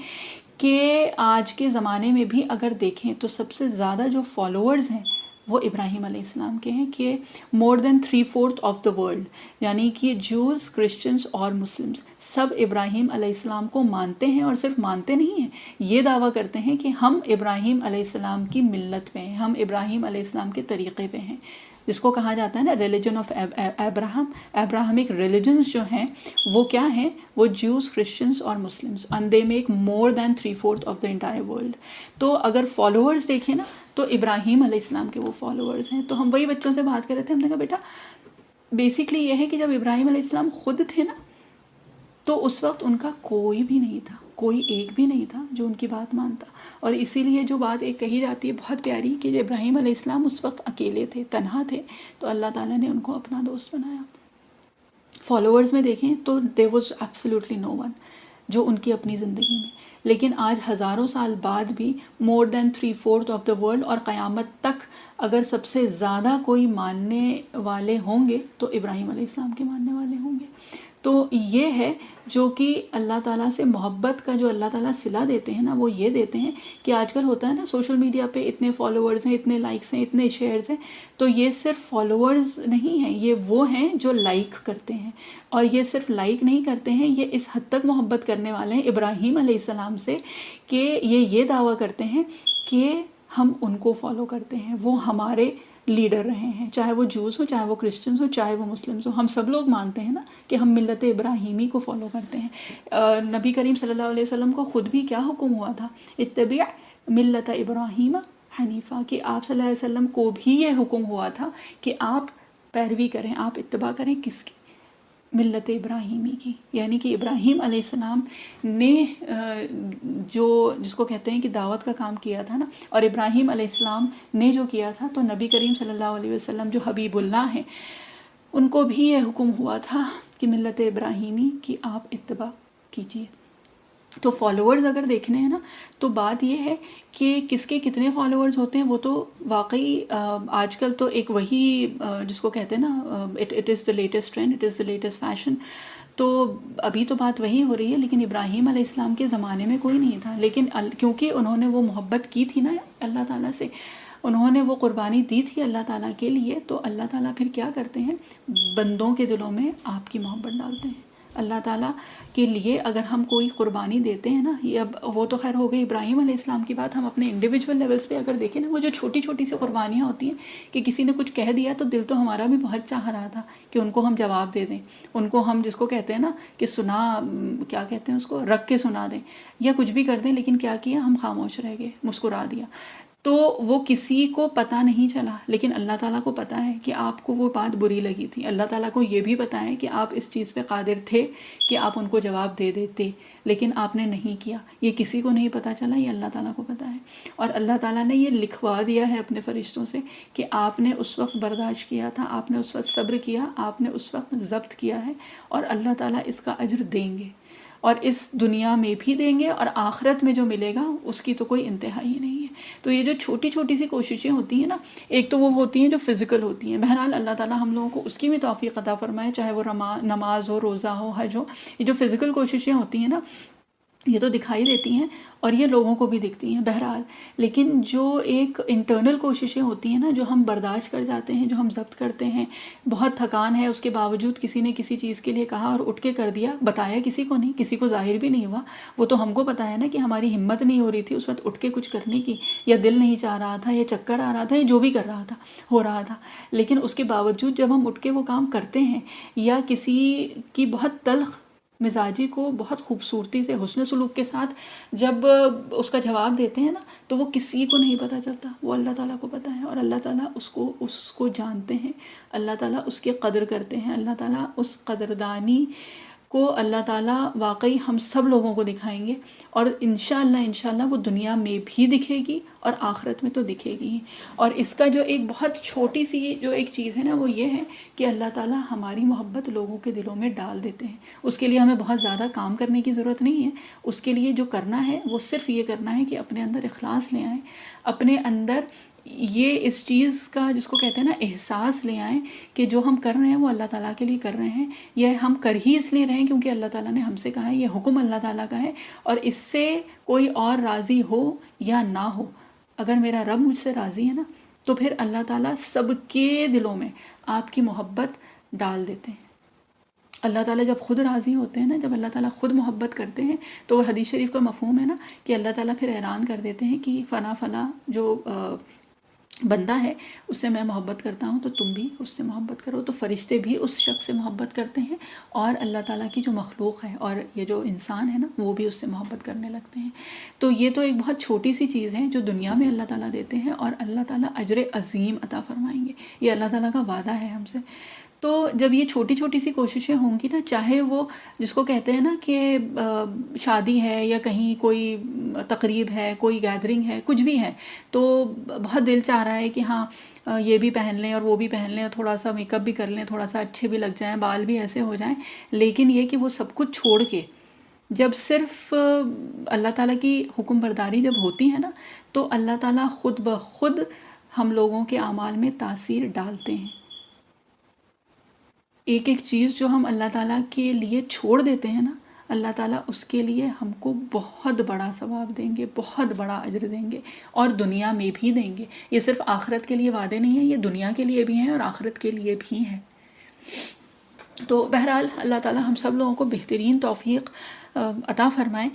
کہ آج کے زمانے میں بھی اگر دیکھیں تو سب سے زیادہ جو فالوورز ہیں وہ ابراہیم علیہ السلام کے ہیں، کہ مور دین 3/4 آف دا ورلڈ، یعنی کہ جوز، کرسچنس اور مسلمس سب ابراہیم علیہ السلام کو مانتے ہیں، اور صرف مانتے نہیں ہیں، یہ دعویٰ کرتے ہیں کہ ہم ابراہیم علیہ السلام کی ملت پہ ہیں، ہم ابراہیم علیہ السلام کے طریقے پہ ہیں، جس کو کہا جاتا ہے نا religion of Abraham. Abrahamic religions جو ہیں وہ کیا ہیں؟ وہ جوز، کرسچنس اور Muslims, and they make more than 3/4 of the entire world. تو اگر فالوورز دیکھیں نا تو ابراہیم علیہ السلام کے وہ فالوورز ہیں. تو ہم وہی بچوں سے بات کر رہے تھے، ہم نے کہا بیٹا بیسکلی یہ ہے کہ جب ابراہیم علیہ السلام خود تھے نا تو اس وقت ان کا کوئی بھی نہیں تھا، کوئی ایک بھی نہیں تھا جو ان کی بات مانتا. اور اسی لیے جو بات ایک کہی جاتی ہے بہت پیاری کہ جب ابراہیم علیہ السلام اس وقت اکیلے تھے، تنہا تھے، تو اللہ تعالیٰ نے ان کو اپنا دوست بنایا. فالوورز میں دیکھیں تو there was absolutely no one جو ان کی اپنی زندگی میں. لیکن آج ہزاروں سال بعد بھی مور دین 3/4 آف دا ورلڈ، اور قیامت تک اگر سب سے زیادہ کوئی ماننے والے ہوں گے تو ابراہیم علیہ السلام کے ماننے والے ہوں گے. تو یہ ہے جو کہ اللہ تعالیٰ سے محبت کا جو اللہ تعالیٰ صلہ دیتے ہیں نا، وہ یہ دیتے ہیں کہ آج کل ہوتا ہے نا سوشل میڈیا پہ اتنے فالوورز ہیں، اتنے لائکس ہیں، اتنے شیئرز ہیں، تو یہ صرف فالوورز نہیں ہیں، یہ وہ ہیں جو لائک کرتے ہیں. اور یہ صرف لائک نہیں کرتے ہیں، یہ اس حد تک محبت کرنے والے ہیں ابراہیم علیہ السلام سے کہ یہ دعویٰ کرتے ہیں کہ ہم ان کو فالو کرتے ہیں، وہ ہمارے لیڈر رہے ہیں، چاہے وہ جوز ہو، چاہے وہ کرسچنز ہو، چاہے وہ مسلمز ہو. ہم سب لوگ مانتے ہیں نا کہ ہم ملت ابراہیمی کو فالو کرتے ہیں. نبی کریم صلی اللہ علیہ وسلم کو خود بھی کیا حکم ہوا تھا؟ اتبع ملت ابراہیم حنیفہ، کہ آپ صلی اللہ علیہ وسلم کو بھی یہ حکم ہوا تھا کہ آپ پیروی کریں، آپ اتباع کریں کس کی؟ ملت ابراہیمی کی. یعنی کہ ابراہیم علیہ السلام نے جو جس کو کہتے ہیں کہ دعوت کا کام کیا تھا نا، اور ابراہیم علیہ السلام نے جو کیا تھا، تو نبی کریم صلی اللہ علیہ وسلم جو حبیب اللہ ہیں ان کو بھی یہ حکم ہوا تھا کہ ملت ابراہیمی کی آپ اتباع کیجیے. تو فالوورز اگر دیکھنے ہیں نا تو بات یہ ہے کہ کس کے کتنے فالوورز ہوتے ہیں وہ تو واقعی آج کل تو ایک وہی جس کو کہتے ہیں نا it is the latest trend, it is the latest fashion. تو ابھی تو بات وہی ہو رہی ہے، لیکن ابراہیم علیہ السلام کے زمانے میں کوئی نہیں تھا. لیکن کیونکہ انہوں نے وہ محبت کی تھی نا اللہ تعالیٰ سے، انہوں نے وہ قربانی دی تھی اللہ تعالیٰ کے لیے، تو اللہ تعالیٰ پھر کیا کرتے ہیں؟ بندوں کے دلوں میں آپ کی محبت ڈالتے ہیں. اللہ تعالیٰ کے لیے اگر ہم کوئی قربانی دیتے ہیں نا، یہ اب وہ تو خیر ہو گئی ابراہیم علیہ السلام کی بات. ہم اپنے انڈیویجول لیولس پہ اگر دیکھیں نا، وہ جو چھوٹی چھوٹی سی قربانیاں ہوتی ہیں کہ کسی نے کچھ کہہ دیا تو دل تو ہمارا بھی بہت چاہ رہا تھا کہ ان کو ہم جواب دے دیں، ان کو ہم جس کو کہتے ہیں نا کہ کیا کہتے ہیں اس کو، رکھ کے سنا دیں یا کچھ بھی کر دیں. لیکن کیا کیا؟ ہم خاموش رہ گئے، مسکرا دیا. تو وہ کسی کو پتہ نہیں چلا، لیکن اللہ تعالیٰ کو پتہ ہے کہ آپ کو وہ بات بری لگی تھی. اللہ تعالیٰ کو یہ بھی پتہ ہے کہ آپ اس چیز پہ قادر تھے کہ آپ ان کو جواب دے دیتے، لیکن آپ نے نہیں کیا. یہ کسی کو نہیں پتہ چلا، یہ اللہ تعالیٰ کو پتہ ہے. اور اللہ تعالیٰ نے یہ لکھوا دیا ہے اپنے فرشتوں سے کہ آپ نے اس وقت برداشت کیا تھا، آپ نے اس وقت صبر کیا، آپ نے اس وقت ضبط کیا ہے، اور اللہ تعالیٰ اس کا اجر دیں گے، اور اس دنیا میں بھی دیں گے، اور آخرت میں جو ملے گا اس کی تو کوئی انتہا ہی نہیں ہے. تو یہ جو چھوٹی چھوٹی سی کوششیں ہوتی ہیں نا، ایک تو وہ ہوتی ہیں جو فزیکل ہوتی ہیں. بہرحال اللہ تعالیٰ ہم لوگوں کو اس کی بھی توفیق عطا فرمائے، چاہے وہ نماز ہو، روزہ ہو، حج ہو. یہ جو فزیکل کوششیں ہوتی ہیں نا، یہ تو دکھائی دیتی ہیں اور یہ لوگوں کو بھی دکھتی ہیں بہرحال. لیکن جو ایک انٹرنل کوششیں ہوتی ہیں نا، جو ہم برداشت کر جاتے ہیں، جو ہم ضبط کرتے ہیں، بہت تھکان ہے، اس کے باوجود کسی نے کسی چیز کے لیے کہا اور اٹھ کے کر دیا، بتایا کسی کو نہیں، کسی کو ظاہر بھی نہیں ہوا. وہ تو ہم کو پتہ ہے نا کہ ہماری ہمت نہیں ہو رہی تھی اس وقت اٹھ کے کچھ کرنے کی، یا دل نہیں چاہ رہا تھا، یا چکر آ رہا تھا، یا جو بھی کر رہا تھا ہو رہا تھا. لیکن اس کے باوجود جب ہم اٹھ کے وہ کام کرتے ہیں، یا کسی کی بہت تلخ مزاجی کو بہت خوبصورتی سے، حسن سلوک کے ساتھ جب اس کا جواب دیتے ہیں نا، تو وہ کسی کو نہیں پتہ چلتا، وہ اللہ تعالیٰ کو پتہ ہے. اور اللہ تعالیٰ اس کو جانتے ہیں، اللہ تعالیٰ اس کی قدر کرتے ہیں. اللہ تعالیٰ اس قدردانی کو اللہ تعالیٰ واقعی ہم سب لوگوں کو دکھائیں گے، اور انشاءاللہ وہ دنیا میں بھی دکھے گی اور آخرت میں تو دکھے گی. اور اس کا جو ایک بہت چھوٹی سی جو ایک چیز ہے نا، وہ یہ ہے کہ اللہ تعالیٰ ہماری محبت لوگوں کے دلوں میں ڈال دیتے ہیں. اس کے لیے ہمیں بہت زیادہ کام کرنے کی ضرورت نہیں ہے. اس کے لیے جو کرنا ہے وہ صرف یہ کرنا ہے کہ اپنے اندر اخلاص لے آئیں، اپنے اندر یہ اس چیز کا جس کو کہتے ہیں نا احساس لے آئیں کہ جو ہم کر رہے ہیں وہ اللہ تعالیٰ کے لیے کر رہے ہیں. یہ ہم کر ہی اس لیے رہے ہیں کیونکہ اللہ تعالیٰ نے ہم سے کہا ہے، یہ حکم اللہ تعالیٰ کا ہے. اور اس سے کوئی اور راضی ہو یا نہ ہو، اگر میرا رب مجھ سے راضی ہے نا تو پھر اللہ تعالیٰ سب کے دلوں میں آپ کی محبت ڈال دیتے ہیں. اللہ تعالیٰ جب خود راضی ہوتے ہیں نا، جب اللہ تعالیٰ خود محبت کرتے ہیں، تو وہ حدیث شریف کا مفہوم ہے نا کہ اللہ تعالیٰ پھر اعلان کر دیتے ہیں کہ فلاں فلاں جو بندہ ہے اس سے میں محبت کرتا ہوں، تو تم بھی اس سے محبت کرو. تو فرشتے بھی اس شخص سے محبت کرتے ہیں، اور اللہ تعالیٰ کی جو مخلوق ہے اور یہ جو انسان ہے نا وہ بھی اس سے محبت کرنے لگتے ہیں. تو یہ تو ایک بہت چھوٹی سی چیز ہے جو دنیا میں اللہ تعالیٰ دیتے ہیں، اور اللہ تعالیٰ اجر عظیم عطا فرمائیں گے. یہ اللہ تعالیٰ کا وعدہ ہے ہم سے. تو جب یہ چھوٹی چھوٹی سی کوششیں ہوں گی نا، چاہے وہ جس کو کہتے ہیں نا کہ شادی ہے یا کہیں کوئی تقریب ہے، کوئی گیدرنگ ہے، کچھ بھی ہے، تو بہت دل چاہ رہا ہے کہ ہاں یہ بھی پہن لیں اور وہ بھی پہن لیں، اور تھوڑا سا میک اپ بھی کر لیں، تھوڑا سا اچھے بھی لگ جائیں، بال بھی ایسے ہو جائیں، لیکن یہ کہ وہ سب کچھ چھوڑ کے جب صرف اللہ تعالیٰ کی حکم برداری جب ہوتی ہے نا، تو اللہ تعالیٰ خود بخود ہم لوگوں کے اعمال میں تاثیر ڈالتے ہیں. ایک ایک چیز جو ہم اللہ تعالیٰ کے لیے چھوڑ دیتے ہیں نا، اللہ تعالیٰ اس کے لیے ہم کو بہت بڑا ثواب دیں گے، بہت بڑا اجر دیں گے، اور دنیا میں بھی دیں گے. یہ صرف آخرت کے لیے وعدے نہیں ہیں، یہ دنیا کے لیے بھی ہیں اور آخرت کے لیے بھی ہیں. تو بہرحال اللہ تعالیٰ ہم سب لوگوں کو بہترین توفیق عطا فرمائے.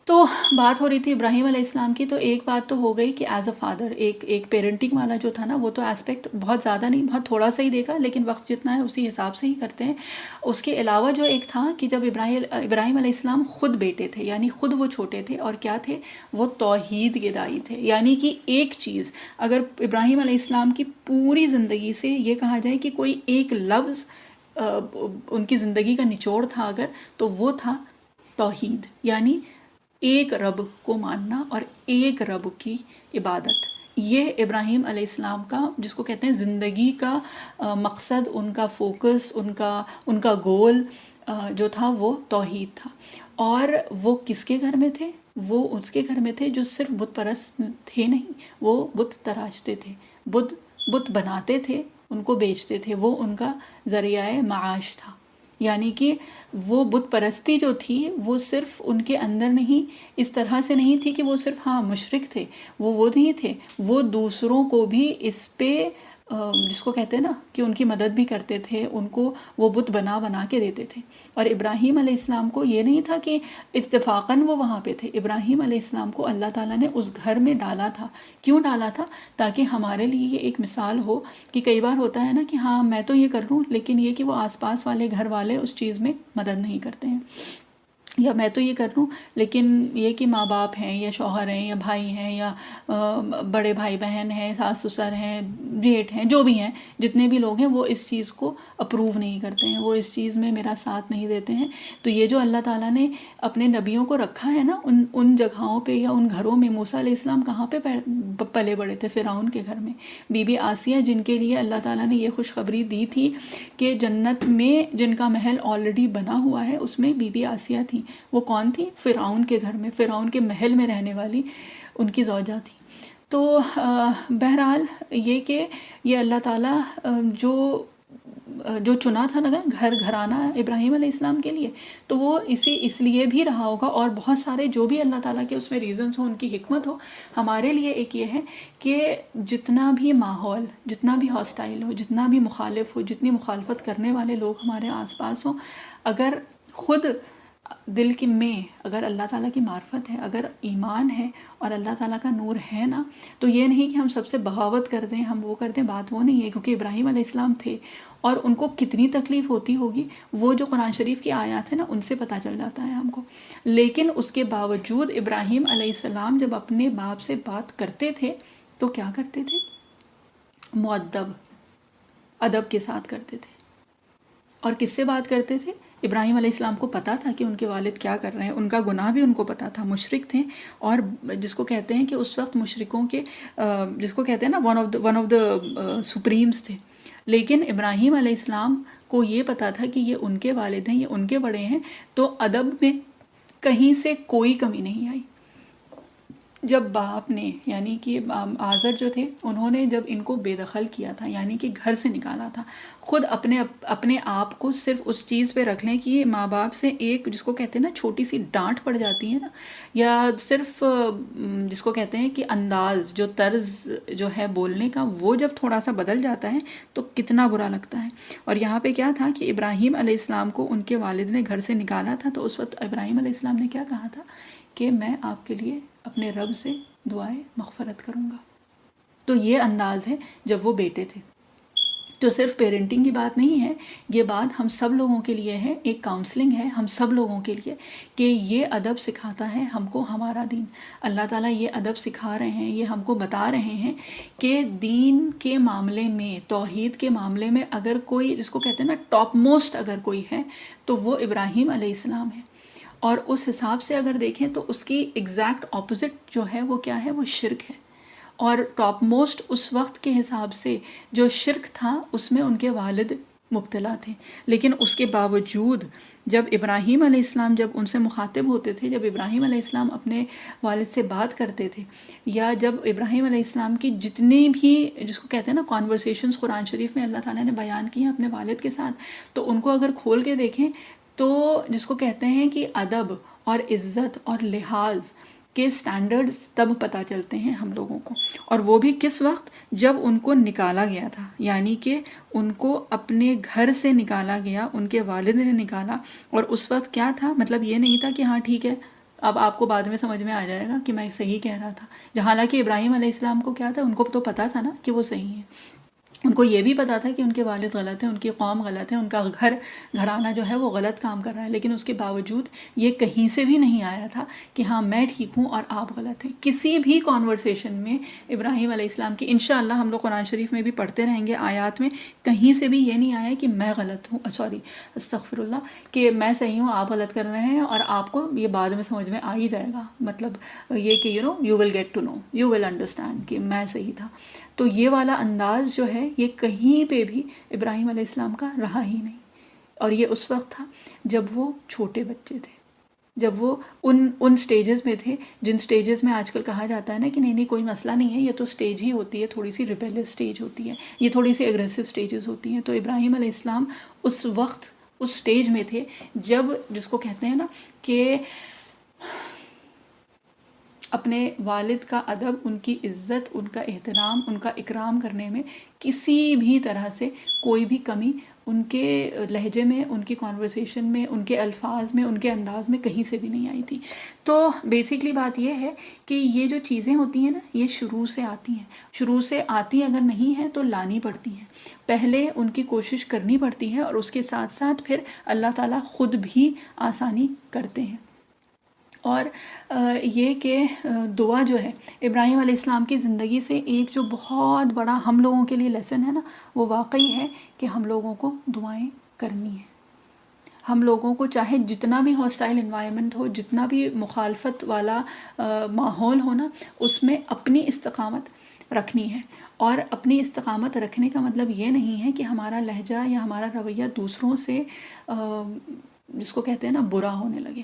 تو بات ہو رہی تھی ابراہیم علیہ السلام کی، تو ایک بات تو ہو گئی کہ ایز اے فادر ایک پیرنٹنگ والا جو تھا نا، وہ تو اسپیکٹ بہت زیادہ نہیں، بہت تھوڑا سا ہی دیکھا، لیکن وقت جتنا ہے اسی حساب سے ہی کرتے ہیں. اس کے علاوہ جو ایک تھا کہ جب ابراہیم علیہ السلام خود بیٹے تھے، یعنی خود وہ چھوٹے تھے، اور کیا تھے وہ توحید کے داعی تھے. یعنی کہ ایک چیز اگر ابراہیم علیہ السلام کی پوری زندگی سے یہ کہا جائے کہ کوئی ایک لفظ ان کی زندگی کا نچوڑ تھا اگر، تو وہ تھا توحید. یعنی ایک رب کو ماننا اور ایک رب کی عبادت. یہ ابراہیم علیہ السلام کا جس کو کہتے ہیں زندگی کا مقصد، ان کا فوکس، ان کا گول جو تھا وہ توحید تھا. اور وہ کس کے گھر میں تھے؟ وہ اس کے گھر میں تھے جو صرف بت پرست تھے نہیں، وہ بت تراشتے تھے، بت بناتے تھے، ان کو بیچتے تھے، وہ ان کا ذریعہ معاش تھا. یعنی کہ وہ بت پرستی جو تھی وہ صرف ان کے اندر نہیں، اس طرح سے نہیں تھی کہ وہ صرف مشرک تھے، وہ نہیں تھے، وہ دوسروں کو بھی اس پہ جس کو کہتے ہیں نا کہ ان کی مدد بھی کرتے تھے، ان کو وہ بت بنا کے دیتے تھے. اور ابراہیم علیہ السلام کو یہ نہیں تھا کہ اتفاقاً وہ وہاں پہ تھے. ابراہیم علیہ السلام کو اللہ تعالیٰ نے اس گھر میں ڈالا تھا. کیوں ڈالا تھا؟ تاکہ ہمارے لیے یہ ایک مثال ہو کہ کئی بار ہوتا ہے نا کہ ہاں میں تو یہ کر لوں، لیکن یہ کہ وہ آس پاس والے گھر والے اس چیز میں مدد نہیں کرتے ہیں، یا میں تو یہ کر لوں لیکن یہ کہ ماں باپ ہیں یا شوہر ہیں یا بھائی ہیں یا بڑے بھائی بہن ہیں، ساس سسر ہیں، جیٹھ ہیں، جو بھی ہیں، جتنے بھی لوگ ہیں وہ اس چیز کو اپروو نہیں کرتے ہیں، وہ اس چیز میں میرا ساتھ نہیں دیتے ہیں. تو یہ جو اللہ تعالیٰ نے اپنے نبیوں کو رکھا ہے نا ان جگہوں پہ یا ان گھروں میں. موسیٰ علیہ السلام کہاں پہ پلے بڑے تھے؟ فرعون کے گھر میں. بی بی آسیہ جن کے لیے اللہ تعالیٰ نے یہ خوشخبری دی تھی کہ جنت میں جن کا محل آلریڈی بنا ہوا ہے اس میں بی بی آسیہ تھی. وہ کون تھی؟ فرعون کے گھر میں، فرعون کے محل میں رہنے والی ان کی زوجہ تھی. تو بہرحال یہ کہ یہ اللہ تعالیٰ جو چنا تھا نا گھرانہ ابراہیم علیہ السلام کے لیے، تو وہ اس لیے بھی رہا ہوگا، اور بہت سارے جو بھی اللہ تعالیٰ کے اس میں ریزنز ہوں، ان کی حکمت ہو. ہمارے لیے ایک یہ ہے کہ جتنا بھی ماحول، جتنا بھی ہاسٹائل ہو، جتنا بھی مخالف ہو، جتنی مخالفت کرنے والے لوگ ہمارے آس پاس ہوں، اگر خود دل کے میں اگر اللہ تعالیٰ کی معرفت ہے، اگر ایمان ہے اور اللہ تعالیٰ کا نور ہے نا، تو یہ نہیں کہ ہم سب سے بغاوت کر دیں، ہم وہ کر دیں. بات وہ نہیں ہے، کیونکہ ابراہیم علیہ السلام تھے اور ان کو کتنی تکلیف ہوتی ہوگی وہ جو قرآن شریف کی آیات ہیں نا ان سے پتہ چل جاتا ہے ہم کو. لیکن اس کے باوجود ابراہیم علیہ السلام جب اپنے باپ سے بات کرتے تھے تو کیا کرتے تھے؟ مؤدب، ادب کے ساتھ کرتے تھے. اور کس سے بات کرتے تھے؟ ابراہیم علیہ السلام کو پتہ تھا کہ ان کے والد کیا کر رہے ہیں، ان کا گناہ بھی ان کو پتہ تھا، مشرک تھے. اور جس کو کہتے ہیں کہ اس وقت مشرکوں کے جس کو کہتے ہیں نا ون آف دا سپریمز تھے. لیکن ابراہیم علیہ السلام کو یہ پتہ تھا کہ یہ ان کے والد ہیں، یہ ان کے بڑے ہیں، تو ادب میں کہیں سے کوئی کمی نہیں آئی. جب باپ نے یعنی کہ آزر جو تھے انہوں نے جب ان کو بے دخل کیا تھا یعنی کہ گھر سے نکالا تھا، خود اپنے آپ کو صرف اس چیز پہ رکھ لیں کہ ماں باپ سے ایک جس کو کہتے ہیں نا چھوٹی سی ڈانٹ پڑ جاتی ہے نا، یا صرف جس کو کہتے ہیں کہ انداز جو طرز جو ہے بولنے کا وہ جب تھوڑا سا بدل جاتا ہے تو کتنا برا لگتا ہے۔ اور یہاں پہ کیا تھا کہ ابراہیم علیہ السلام کو ان کے والد نے گھر سے نکالا تھا، تو اس وقت ابراہیم علیہ السلام نے کیا کہا تھا کہ میں آپ کے لیے اپنے رب سے دعائیں مغفرت کروں گا۔ تو یہ انداز ہے جب وہ بیٹے تھے۔ تو صرف پیرنٹنگ کی بات نہیں ہے، یہ بات ہم سب لوگوں کے لیے ہے، ایک کاؤنسلنگ ہے ہم سب لوگوں کے لیے کہ یہ ادب سکھاتا ہے ہم کو ہمارا دین۔ اللہ تعالیٰ یہ ادب سکھا رہے ہیں، یہ ہم کو بتا رہے ہیں کہ دین کے معاملے میں، توحید کے معاملے میں اگر کوئی جس کو کہتے ہیں نا ٹاپ موسٹ اگر کوئی ہے تو وہ ابراہیم علیہ السلام ہے۔ اور اس حساب سے اگر دیکھیں تو اس کی ایگزیکٹ اپوزٹ جو ہے وہ کیا ہے، وہ شرک ہے۔ اور ٹاپ موسٹ اس وقت کے حساب سے جو شرک تھا اس میں ان کے والد مبتلا تھے، لیکن اس کے باوجود جب ابراہیم علیہ السلام جب ان سے مخاطب ہوتے تھے، جب ابراہیم علیہ السلام اپنے والد سے بات کرتے تھے، یا جب ابراہیم علیہ السلام کی جتنی بھی جس کو کہتے ہیں نا کانورسیشنز قرآن شریف میں اللہ تعالیٰ نے بیان کی ہیں اپنے والد کے ساتھ، تو ان کو اگر کھول کے دیکھیں تو جس کو کہتے ہیں کہ ادب اور عزت اور لحاظ کے سٹینڈرڈز تب پتہ چلتے ہیں ہم لوگوں کو، اور وہ بھی کس وقت، جب ان کو نکالا گیا تھا، یعنی کہ ان کو اپنے گھر سے نکالا گیا، ان کے والد نے نکالا، اور اس وقت کیا تھا، مطلب یہ نہیں تھا کہ ہاں ٹھیک ہے اب آپ کو بعد میں سمجھ میں آ جائے گا کہ میں صحیح کہہ رہا تھا، جہاں حالانکہ ابراہیم علیہ السلام کو کیا تھا، ان کو تو پتہ تھا نا کہ وہ صحیح ہیں، ان کو یہ بھی پتا تھا کہ ان کے والد غلط ہیں، ان کی قوم غلط ہے، ان کا گھرانہ جو ہے وہ غلط کام کر رہا ہے، لیکن اس کے باوجود یہ کہیں سے بھی نہیں آیا تھا کہ ہاں میں ٹھیک ہوں اور آپ غلط ہیں۔ کسی بھی کانورسیشن میں ابراہیم علیہ السلام کی انشاءاللہ ہم لوگ قرآن شریف میں بھی پڑھتے رہیں گے آیات میں، کہیں سے بھی یہ نہیں آیا کہ میں غلط ہوں، استغفر اللہ، کہ میں صحیح ہوں آپ غلط کر رہے ہیں، اور آپ کو یہ بعد میں سمجھ میں آ ہی جائے گا، مطلب یہ کہ you will get to know, you will understand کہ میں صحیح تھا۔ تو یہ والا انداز جو ہے یہ کہیں پہ بھی ابراہیم علیہ السلام کا رہا ہی نہیں، اور یہ اس وقت تھا جب وہ چھوٹے بچے تھے، جب وہ ان سٹیجز میں تھے جن سٹیجز میں آج کل کہا جاتا ہے نا کہ نہیں کوئی مسئلہ نہیں ہے، یہ تو سٹیج ہی ہوتی ہے، تھوڑی سی ریبیلیس سٹیج ہوتی ہے، یہ تھوڑی سی اگریسو سٹیجز ہوتی ہیں۔ تو ابراہیم علیہ السلام اس وقت اس سٹیج میں تھے جب جس کو کہتے ہیں نا کہ اپنے والد کا ادب، ان کی عزت، ان کا احترام، ان کا اکرام کرنے میں کسی بھی طرح سے کوئی بھی کمی ان کے لہجے میں، ان کی کانورسیشن میں، ان کے الفاظ میں، ان کے انداز میں کہیں سے بھی نہیں آئی تھی۔ تو بیسکلی بات یہ ہے کہ یہ جو چیزیں ہوتی ہیں نا یہ شروع سے آتی ہیں، شروع سے آتی اگر نہیں ہیں تو لانی پڑتی ہیں، پہلے ان کی کوشش کرنی پڑتی ہے، اور اس کے ساتھ ساتھ پھر اللہ تعالیٰ خود بھی آسانی کرتے ہیں۔ اور یہ کہ دعا جو ہے ابراہیم علیہ السلام کی زندگی سے ایک جو بہت بڑا ہم لوگوں کے لیے لیسن ہے نا، وہ واقعی ہے کہ ہم لوگوں کو دعائیں کرنی ہیں۔ ہم لوگوں کو چاہے جتنا بھی ہاسٹائل انوائرمنٹ ہو، جتنا بھی مخالفت والا ماحول ہو نا، اس میں اپنی استقامت رکھنی ہے، اور اپنی استقامت رکھنے کا مطلب یہ نہیں ہے کہ ہمارا لہجہ یا ہمارا رویہ دوسروں سے جس کو کہتے ہیں نا برا ہونے لگے۔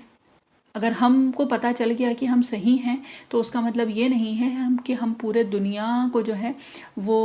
اگر ہم کو پتہ چل گیا کہ ہم صحیح ہیں تو اس کا مطلب یہ نہیں ہے کہ ہم پورے دنیا کو جو ہے وہ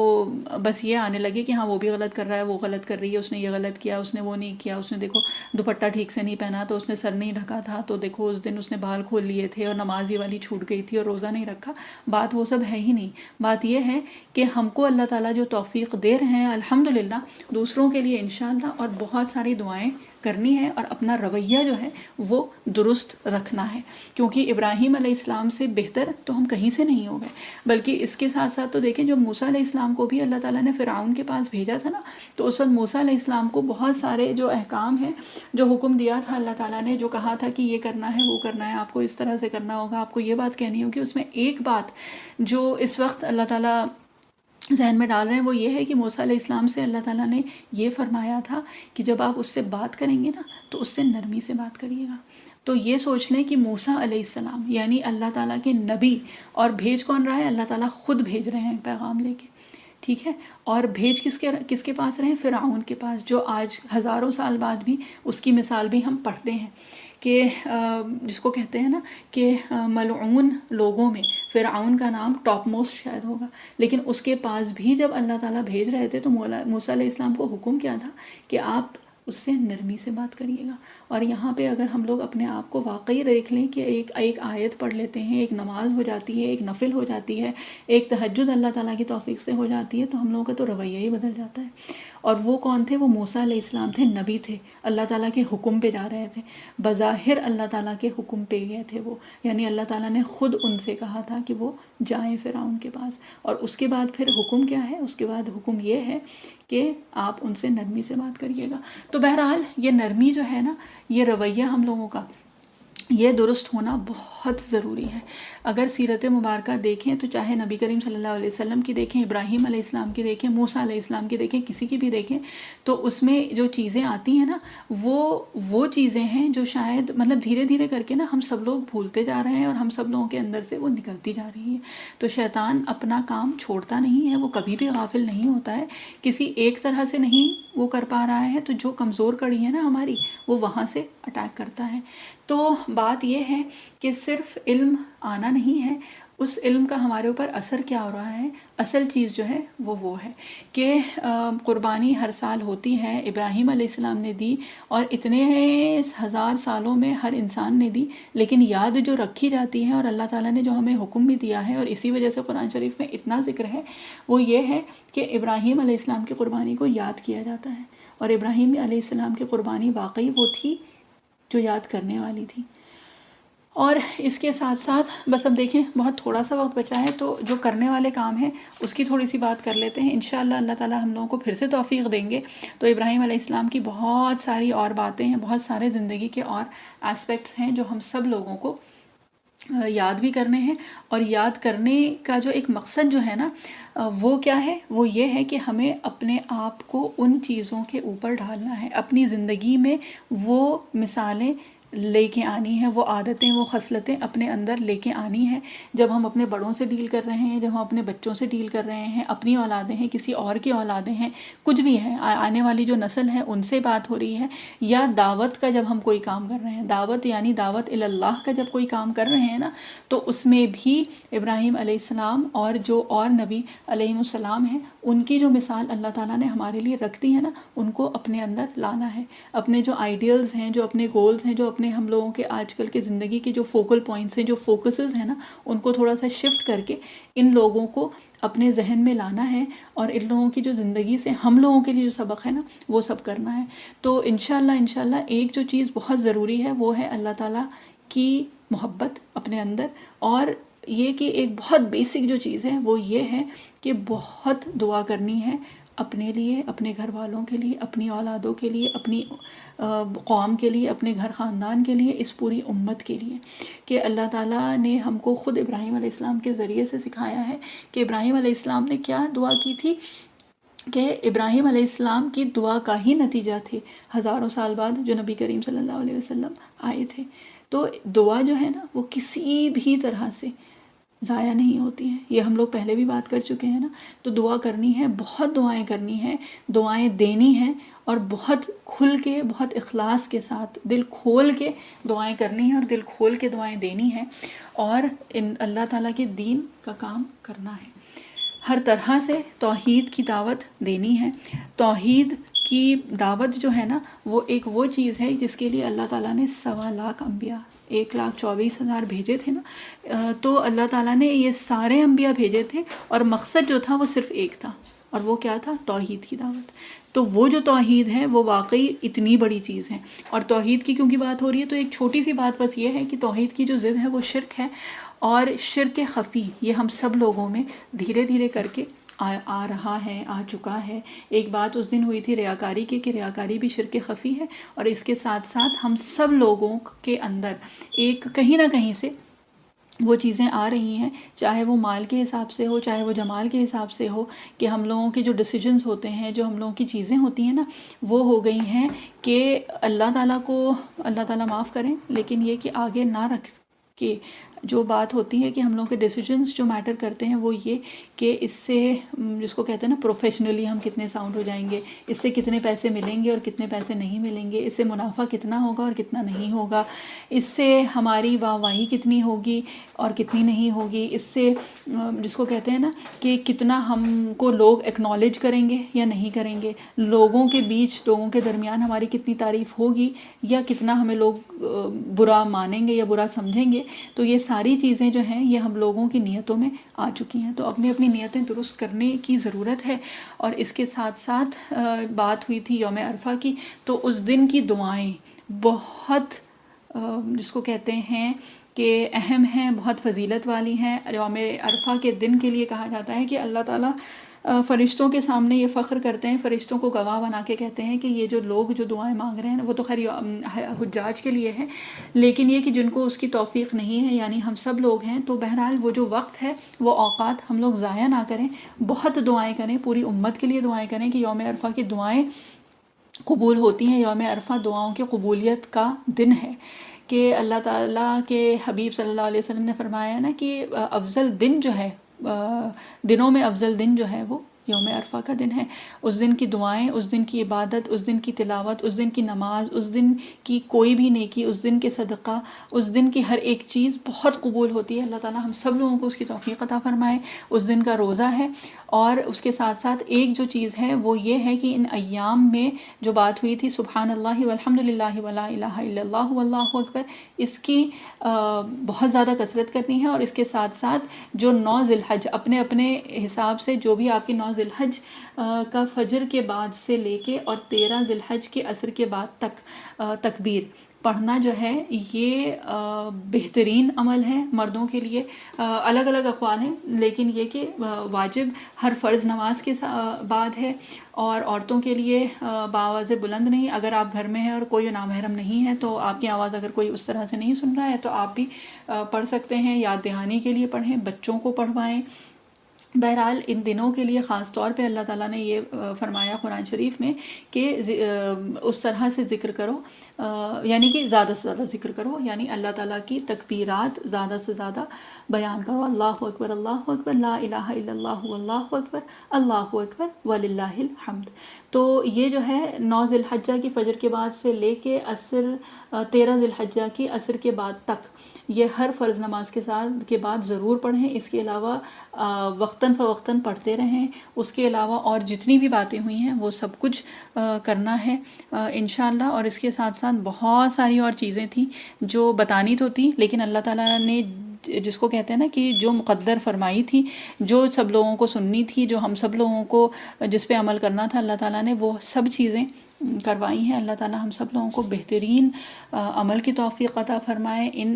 بس یہ آنے لگے کہ ہاں وہ بھی غلط کر رہا ہے، وہ غلط کر رہی ہے، اس نے یہ غلط کیا، اس نے وہ نہیں کیا، اس نے دیکھو دوپٹہ ٹھیک سے نہیں پہنا تو اس نے سر نہیں ڈھکا تھا، تو دیکھو اس دن اس نے بال کھول لیے تھے اور نماز یہ والی چھوٹ گئی تھی اور روزہ نہیں رکھا۔ بات وہ سب ہے ہی نہیں، بات یہ ہے کہ ہم کو اللہ تعالیٰ جو توفیق دے رہے ہیں الحمدللہ دوسروں کے لیے انشاءاللہ اور بہت ساری دعائیں کرنی ہے، اور اپنا رویہ جو ہے وہ درست رکھنا ہے، کیونکہ ابراہیم علیہ السلام سے بہتر تو ہم کہیں سے نہیں ہو گئے۔ بلکہ اس کے ساتھ ساتھ تو دیکھیں جب موسیٰ علیہ السلام کو بھی اللہ تعالیٰ نے فرعون کے پاس بھیجا تھا نا، تو اس وقت موسیٰ علیہ السلام کو بہت سارے جو احکام ہیں، جو حکم دیا تھا اللہ تعالیٰ نے، جو کہا تھا کہ یہ کرنا ہے، وہ کرنا ہے، آپ کو اس طرح سے کرنا ہوگا، آپ کو یہ بات کہنی ہوگی، اس میں ایک بات جو اس وقت اللہ تعالیٰ ذہن میں ڈال رہے ہیں وہ یہ ہے کہ موسیٰ علیہ السلام سے اللہ تعالیٰ نے یہ فرمایا تھا کہ جب آپ اس سے بات کریں گے نا تو اس سے نرمی سے بات کریے گا۔ تو یہ سوچ لیں کہ موسیٰ علیہ السلام یعنی اللہ تعالیٰ کے نبی، اور بھیج کون رہا ہے؟ اللہ تعالیٰ خود بھیج رہے ہیں پیغام لے کے، ٹھیک ہے، اور بھیج کس کے پاس رہے ہیں؟ فرعون کے پاس، جو آج ہزاروں سال بعد بھی اس کی مثال بھی ہم پڑھتے ہیں کہ جس کو کہتے ہیں نا کہ ملعون لوگوں میں فرعون کا نام ٹاپ موسٹ شاید ہوگا، لیکن اس کے پاس بھی جب اللہ تعالیٰ بھیج رہے تھے تو موسیٰ علیہ السلام کو حکم کیا تھا کہ آپ اس سے نرمی سے بات کریے گا. اور یہاں پہ اگر ہم لوگ اپنے آپ کو واقعی دیکھ لیں کہ ایک آیت پڑھ لیتے ہیں، ایک نماز ہو جاتی ہے، ایک نفل ہو جاتی ہے، ایک تہجد اللہ تعالیٰ کی توفیق سے ہو جاتی ہے، تو ہم لوگوں کا تو رویہ ہی بدل جاتا ہے. اور وہ کون تھے؟ وہ موسیٰ علیہ السلام تھے، نبی تھے، اللہ تعالیٰ کے حکم پہ جا رہے تھے، بظاہر اللہ تعالیٰ کے حکم پہ گئے تھے وہ، یعنی اللہ تعالیٰ نے خود ان سے کہا تھا کہ وہ جائیں فرعون کے پاس. اور اس کے بعد پھر حکم کیا ہے؟ اس کے بعد حکم یہ ہے کہ آپ ان سے نرمی سے بات کریے گا. تو بہرحال یہ نرمی جو ہے نا، یہ رویہ ہم لوگوں کا یہ درست ہونا بہت ضروری ہے. اگر سیرت مبارکہ دیکھیں تو چاہے نبی کریم صلی اللہ علیہ وسلم کی دیکھیں، ابراہیم علیہ السلام کی دیکھیں، موسیٰ علیہ السلام کی دیکھیں، کسی کی بھی دیکھیں، تو اس میں جو چیزیں آتی ہیں نا وہ چیزیں ہیں جو شاید مطلب دھیرے دھیرے کر کے نا ہم سب لوگ بھولتے جا رہے ہیں اور ہم سب لوگوں کے اندر سے وہ نکلتی جا رہی ہے. تو شیطان اپنا کام چھوڑتا نہیں ہے، وہ کبھی بھی غافل نہیں ہوتا ہے، کسی ایک طرح سے نہیں وہ کر پا رہا ہے تو جو کمزور کڑی ہے نا ہماری، وہ وہاں سے اٹیک کرتا ہے. تو بات یہ ہے کہ صرف علم آنا نہیں ہے، اس علم کا ہمارے اوپر اثر کیا ہو رہا ہے. اصل چیز جو ہے وہ ہے کہ قربانی ہر سال ہوتی ہے، ابراہیم علیہ السلام نے دی اور اتنے ہزار سالوں میں ہر انسان نے دی، لیکن یاد جو رکھی جاتی ہے اور اللہ تعالیٰ نے جو ہمیں حکم بھی دیا ہے اور اسی وجہ سے قرآن شریف میں اتنا ذکر ہے، وہ یہ ہے کہ ابراہیم علیہ السلام کی قربانی کو یاد کیا جاتا ہے. اور ابراہیم علیہ السلام کی قربانی واقعی وہ تھی جو یاد کرنے والی تھی. اور اس کے ساتھ ساتھ بس اب دیکھیں بہت تھوڑا سا وقت بچا ہے، تو جو کرنے والے کام ہیں اس کی تھوڑی سی بات کر لیتے ہیں. انشاءاللہ اللہ تعالیٰ ہم لوگوں کو پھر سے توفیق دیں گے تو ابراہیم علیہ السلام کی بہت ساری اور باتیں ہیں، بہت سارے زندگی کے اور اسپیکٹس ہیں جو ہم سب لوگوں کو یاد بھی کرنے ہیں. اور یاد کرنے کا جو ایک مقصد جو ہے نا وہ کیا ہے؟ وہ یہ ہے کہ ہمیں اپنے آپ کو ان چیزوں کے اوپر ڈھالنا ہے، اپنی زندگی میں وہ مثالیں لے کے آنی ہیں، وہ عادتیں، وہ خصلتیں اپنے اندر لے کے آنی ہیں. جب ہم اپنے بڑوں سے ڈیل کر رہے ہیں، جب ہم اپنے بچوں سے ڈیل کر رہے ہیں، اپنی اولادیں ہیں، کسی اور کی اولادیں ہیں، کچھ بھی ہیں، آنے والی جو نسل ہے ان سے بات ہو رہی ہے، یا دعوت کا جب ہم کوئی کام کر رہے ہیں، دعوت یعنی دعوت اللہ کا جب کوئی کام کر رہے ہیں نا، تو اس میں بھی ابراہیم علیہ السلام اور جو اور نبی علیہ السلام ہیں ان کی جو مثال اللہ تعالیٰ نے ہمارے لیے رکھ دی ہے نا، ان کو اپنے اندر لانا ہے. اپنے جو آئیڈیلز ہیں، جو اپنے گولز ہیں، جو اپنے ہم لوگوں کے آج کل کے زندگی کے جو فوکل پوائنٹس ہیں، جو فوکسز ہیں نا، ان کو تھوڑا سا شفٹ کر کے ان لوگوں کو اپنے ذہن میں لانا ہے اور ان لوگوں کی جو زندگی سے ہم لوگوں کے لیے جو سبق ہے نا وہ سب کرنا ہے. تو انشاءاللہ ایک جو چیز بہت ضروری ہے وہ ہے اللہ تعالیٰ کی محبت اپنے اندر، اور یہ کہ ایک بہت بیسک جو چیز ہے وہ یہ ہے کہ بہت دعا کرنی ہے اپنے لیے، اپنے گھر والوں کے لیے، اپنی اولادوں کے لیے، اپنی قوم کے لیے، اپنے گھر خاندان کے لیے، اس پوری امت کے لیے. کہ اللہ تعالیٰ نے ہم کو خود ابراہیم علیہ السلام کے ذریعے سے سکھایا ہے کہ ابراہیم علیہ السلام نے کیا دعا کی تھی، کہ ابراہیم علیہ السلام کی دعا کا ہی نتیجہ تھے ہزاروں سال بعد جو نبی کریم صلی اللہ علیہ وسلم آئے تھے. تو دعا جو ہے نا وہ کسی بھی طرح سے ضائع نہیں ہوتی ہیں، یہ ہم لوگ پہلے بھی بات کر چکے ہیں نا. تو دعا کرنی ہے، بہت دعائیں کرنی ہیں، دعائیں دینی ہیں، اور بہت کھل کے، بہت اخلاص کے ساتھ دل کھول کے دعائیں کرنی ہیں اور دل کھول کے دعائیں دینی ہیں، اور اللہ تعالیٰ کے دین کا کام کرنا ہے. ہر طرح سے توحید کی دعوت دینی ہے. توحید کی دعوت جو ہے نا وہ چیز ہے جس کے لیے اللہ تعالیٰ نے 1.25 انبیاء 1,24,000 بھیجے تھے نا. تو اللہ تعالیٰ نے یہ سارے انبیاء بھیجے تھے اور مقصد جو تھا وہ صرف ایک تھا، اور وہ کیا تھا؟ توحید کی دعوت. تو وہ جو توحید ہے وہ واقعی اتنی بڑی چیز ہے. اور توحید کی کیونکہ بات ہو رہی ہے تو ایک چھوٹی سی بات بس یہ ہے کہ توحید کی جو ضد ہے وہ شرک ہے، اور شرک خفی یہ ہم سب لوگوں میں دھیرے دھیرے کر کے آ رہا ہے، آ چکا ہے. ایک بات اس دن ہوئی تھی ریاکاری کی، کہ ریاکاری بھی شرک خفی ہے، اور اس کے ساتھ ساتھ ہم سب لوگوں کے اندر ایک کہیں نہ کہیں سے وہ چیزیں آ رہی ہیں، چاہے وہ مال کے حساب سے ہو، چاہے وہ جمال کے حساب سے ہو، کہ ہم لوگوں کے جو ڈیسیجنز ہوتے ہیں، جو ہم لوگوں کی چیزیں ہوتی ہیں نا، وہ ہو گئی ہیں کہ اللہ تعالیٰ کو، اللہ تعالیٰ معاف کریں، لیکن یہ کہ آگے نہ رکھ کہ جو بات ہوتی ہے کہ ہم لوگوں کے ڈیسیجنز جو میٹر کرتے ہیں وہ یہ کہ اس سے جس کو کہتے ہیں نا پروفیشنلی ہم کتنے ساؤنڈ ہو جائیں گے، اس سے کتنے پیسے ملیں گے اور کتنے پیسے نہیں ملیں گے، اس سے منافع کتنا ہوگا اور کتنا نہیں ہوگا، اس سے ہماری واہ واہی کتنی ہوگی اور کتنی نہیں ہوگی، اس سے جس کو کہتے ہیں نا کہ کتنا ہم کو لوگ ایکنالج کریں گے یا نہیں کریں گے، لوگوں کے بیچ لوگوں کے درمیان ہماری کتنی تعریف ہوگی یا کتنا ہمیں لوگ برا مانیں گے یا برا سمجھیں گے. تو یہ ساری چیزیں جو ہیں یہ ہم لوگوں کی نیتوں میں آ چکی ہیں. تو اپنی اپنی نیتیں درست کرنے کی ضرورت ہے. اور اس کے ساتھ ساتھ بات ہوئی تھی یوم عرفہ کی، تو اس دن کی دعائیں بہت جس کو کہتے ہیں کہ اہم ہیں، بہت فضیلت والی ہیں. یوم عرفہ کے دن کے لیے کہا جاتا ہے کہ اللہ تعالیٰ فرشتوں کے سامنے یہ فخر کرتے ہیں، فرشتوں کو گواہ بنا کے کہتے ہیں کہ یہ جو لوگ جو دعائیں مانگ رہے ہیں وہ تو خیر حجاج کے لیے ہے، لیکن یہ کہ جن کو اس کی توفیق نہیں ہے یعنی ہم سب لوگ ہیں، تو بہرحال وہ جو وقت ہے وہ اوقات ہم لوگ ضائع نہ کریں، بہت دعائیں کریں، پوری امت کے لیے دعائیں کریں کہ یوم عرفہ کی دعائیں قبول ہوتی ہیں. یوم عرفہ دعاؤں کی قبولیت کا دن ہے کہ اللہ تعالیٰ کے حبیب صلی اللہ علیہ وسلم نے فرمایا نا کہ افضل دن جو ہے، دنوں میں افضل دن جو ہے وہ یوم عرفہ کا دن ہے. اس دن کی دعائیں، اس دن کی عبادت، اس دن کی تلاوت، اس دن کی نماز، اس دن کی کوئی بھی نیکی، اس دن کے صدقہ، اس دن کی ہر ایک چیز بہت قبول ہوتی ہے. اللہ تعالیٰ ہم سب لوگوں کو اس کی توفیق عطا فرمائے. اس دن کا روزہ ہے. اور اس کے ساتھ ساتھ ایک جو چیز ہے وہ یہ ہے کہ ان ایام میں جو بات ہوئی تھی سبحان اللہ والحمد للہ ولا الہ الا اللہ واللہ اکبر، اس کی بہت زیادہ کثرت کرنی ہے. اور اس کے ساتھ ساتھ جو 9 ذی الحج اپنے اپنے حساب سے جو بھی آپ کی 9 ذی الحج کا فجر کے بعد سے لے کے اور 13 ذی الحج کے عصر کے بعد تک تکبیر پڑھنا جو ہے یہ بہترین عمل ہے مردوں کے لیے. الگ الگ اقوال ہیں لیکن یہ کہ واجب ہر فرض نماز کے بعد ہے اور عورتوں کے لیے بآواز بلند نہیں. اگر آپ گھر میں ہیں اور کوئی نامحرم نہیں ہے تو آپ کی آواز اگر کوئی اس طرح سے نہیں سن رہا ہے تو آپ بھی پڑھ سکتے ہیں. یاد دہانی کے لیے پڑھیں، بچوں کو پڑھوائیں. بہرحال ان دنوں کے لیے خاص طور پہ اللہ تعالیٰ نے یہ فرمایا قرآن شریف میں کہ اس طرح سے ذکر کرو، یعنی کہ زیادہ سے زیادہ ذکر کرو، یعنی اللہ تعالیٰ کی تکبیرات زیادہ سے زیادہ بیان کرو. اللہ اکبر لا الہ الا اللہ واللہ اکبر اللہ اکبر وللہ الحمد. تو یہ جو ہے 9 ذی الحجہ کی فجر کے بعد سے لے کے 13 ذی الحجہ کی عصر کے بعد تک یہ ہر فرض نماز کے بعد ضرور پڑھیں. اس کے علاوہ وقتاً فوقتاً پڑھتے رہیں. اس کے علاوہ اور جتنی بھی باتیں ہوئی ہیں وہ سب کچھ کرنا ہے انشاءاللہ. اور اس کے ساتھ ساتھ بہت ساری اور چیزیں تھیں جو بتانی تو تھیں لیکن اللہ تعالیٰ نے جس کو کہتے ہیں نا کہ جو مقدر فرمائی تھی، جو سب لوگوں کو سننی تھی، جو ہم سب لوگوں کو جس پہ عمل کرنا تھا، اللہ تعالیٰ نے وہ سب چیزیں کروائی ہیں. اللہ تعالیٰ ہم سب لوگوں کو بہترین عمل کی توفیق عطا فرمائے. ان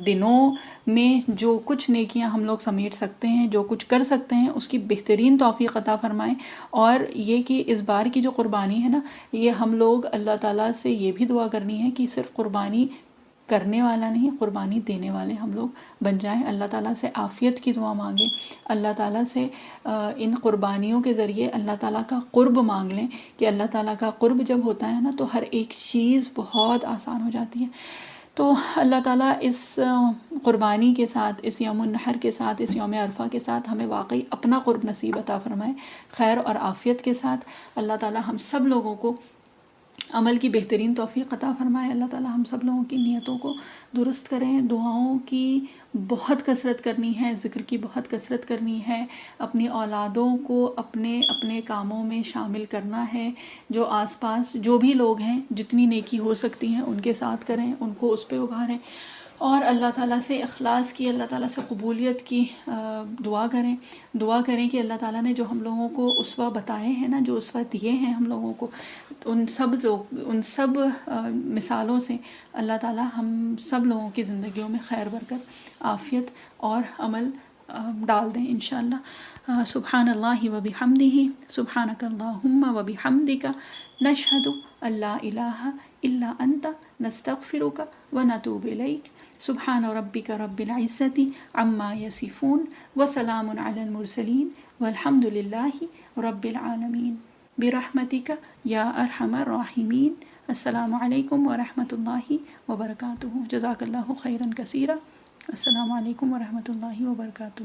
دنوں میں جو کچھ نیکیاں ہم لوگ سمیٹ سکتے ہیں، جو کچھ کر سکتے ہیں، اس کی بہترین توفیق عطا فرمائے. اور یہ کہ اس بار کی جو قربانی ہے نا، یہ ہم لوگ اللہ تعالیٰ سے یہ بھی دعا کرنی ہے کہ صرف قربانی کرنے والا نہیں، قربانی دینے والے ہم لوگ بن جائیں. اللہ تعالیٰ سے عافیت کی دعا مانگیں، اللہ تعالیٰ سے ان قربانیوں کے ذریعے اللہ تعالیٰ کا قرب مانگ لیں کہ اللہ تعالیٰ کا قرب جب ہوتا ہے نا تو ہر ایک چیز بہت آسان ہو جاتی ہے. تو اللہ تعالیٰ اس قربانی کے ساتھ، اس یوم النحر کے ساتھ، اس یوم عرفہ کے ساتھ ہمیں واقعی اپنا قرب نصیب عطا فرمائے خیر اور عافیت کے ساتھ. اللہ تعالیٰ ہم سب لوگوں کو عمل کی بہترین توفیق عطا فرمائے. اللہ تعالیٰ ہم سب لوگوں کی نیتوں کو درست کریں. دعاؤں کی بہت کثرت کرنی ہے، ذکر کی بہت کثرت کرنی ہے. اپنی اولادوں کو اپنے اپنے کاموں میں شامل کرنا ہے. جو آس پاس جو بھی لوگ ہیں جتنی نیکی ہو سکتی ہیں ان کے ساتھ کریں، ان کو اس پہ ابھاریں. اور اللہ تعالیٰ سے اخلاص کی، اللہ تعالیٰ سے قبولیت کی دعا کریں کہ اللہ تعالیٰ نے جو ہم لوگوں کو اسوہ بتائے ہیں نا، جو اسوہ دیے ہیں ہم لوگوں کو، ان سب مثالوں سے اللہ تعالیٰ ہم سب لوگوں کی زندگیوں میں خیر، برکت، عافیت اور عمل ڈال دیں انشاءاللہ. سبحان اللہ و بحمدہ، سبحانک اللہم و بحمدک، نشہد ان لا الہ الا انت، نستغفرک و نتوب الیک. سبحان ربک رب العزت عما یصفون وسلام علی المرسلین والحمد للہ رب العالمین برحمتک یا ارحم الراحمین. السلام علیکم ورحمۃ اللہ وبرکاتہ. جزاک اللہ خیرا کثیرا. السلام علیکم ورحمۃ اللہ وبرکاتہ.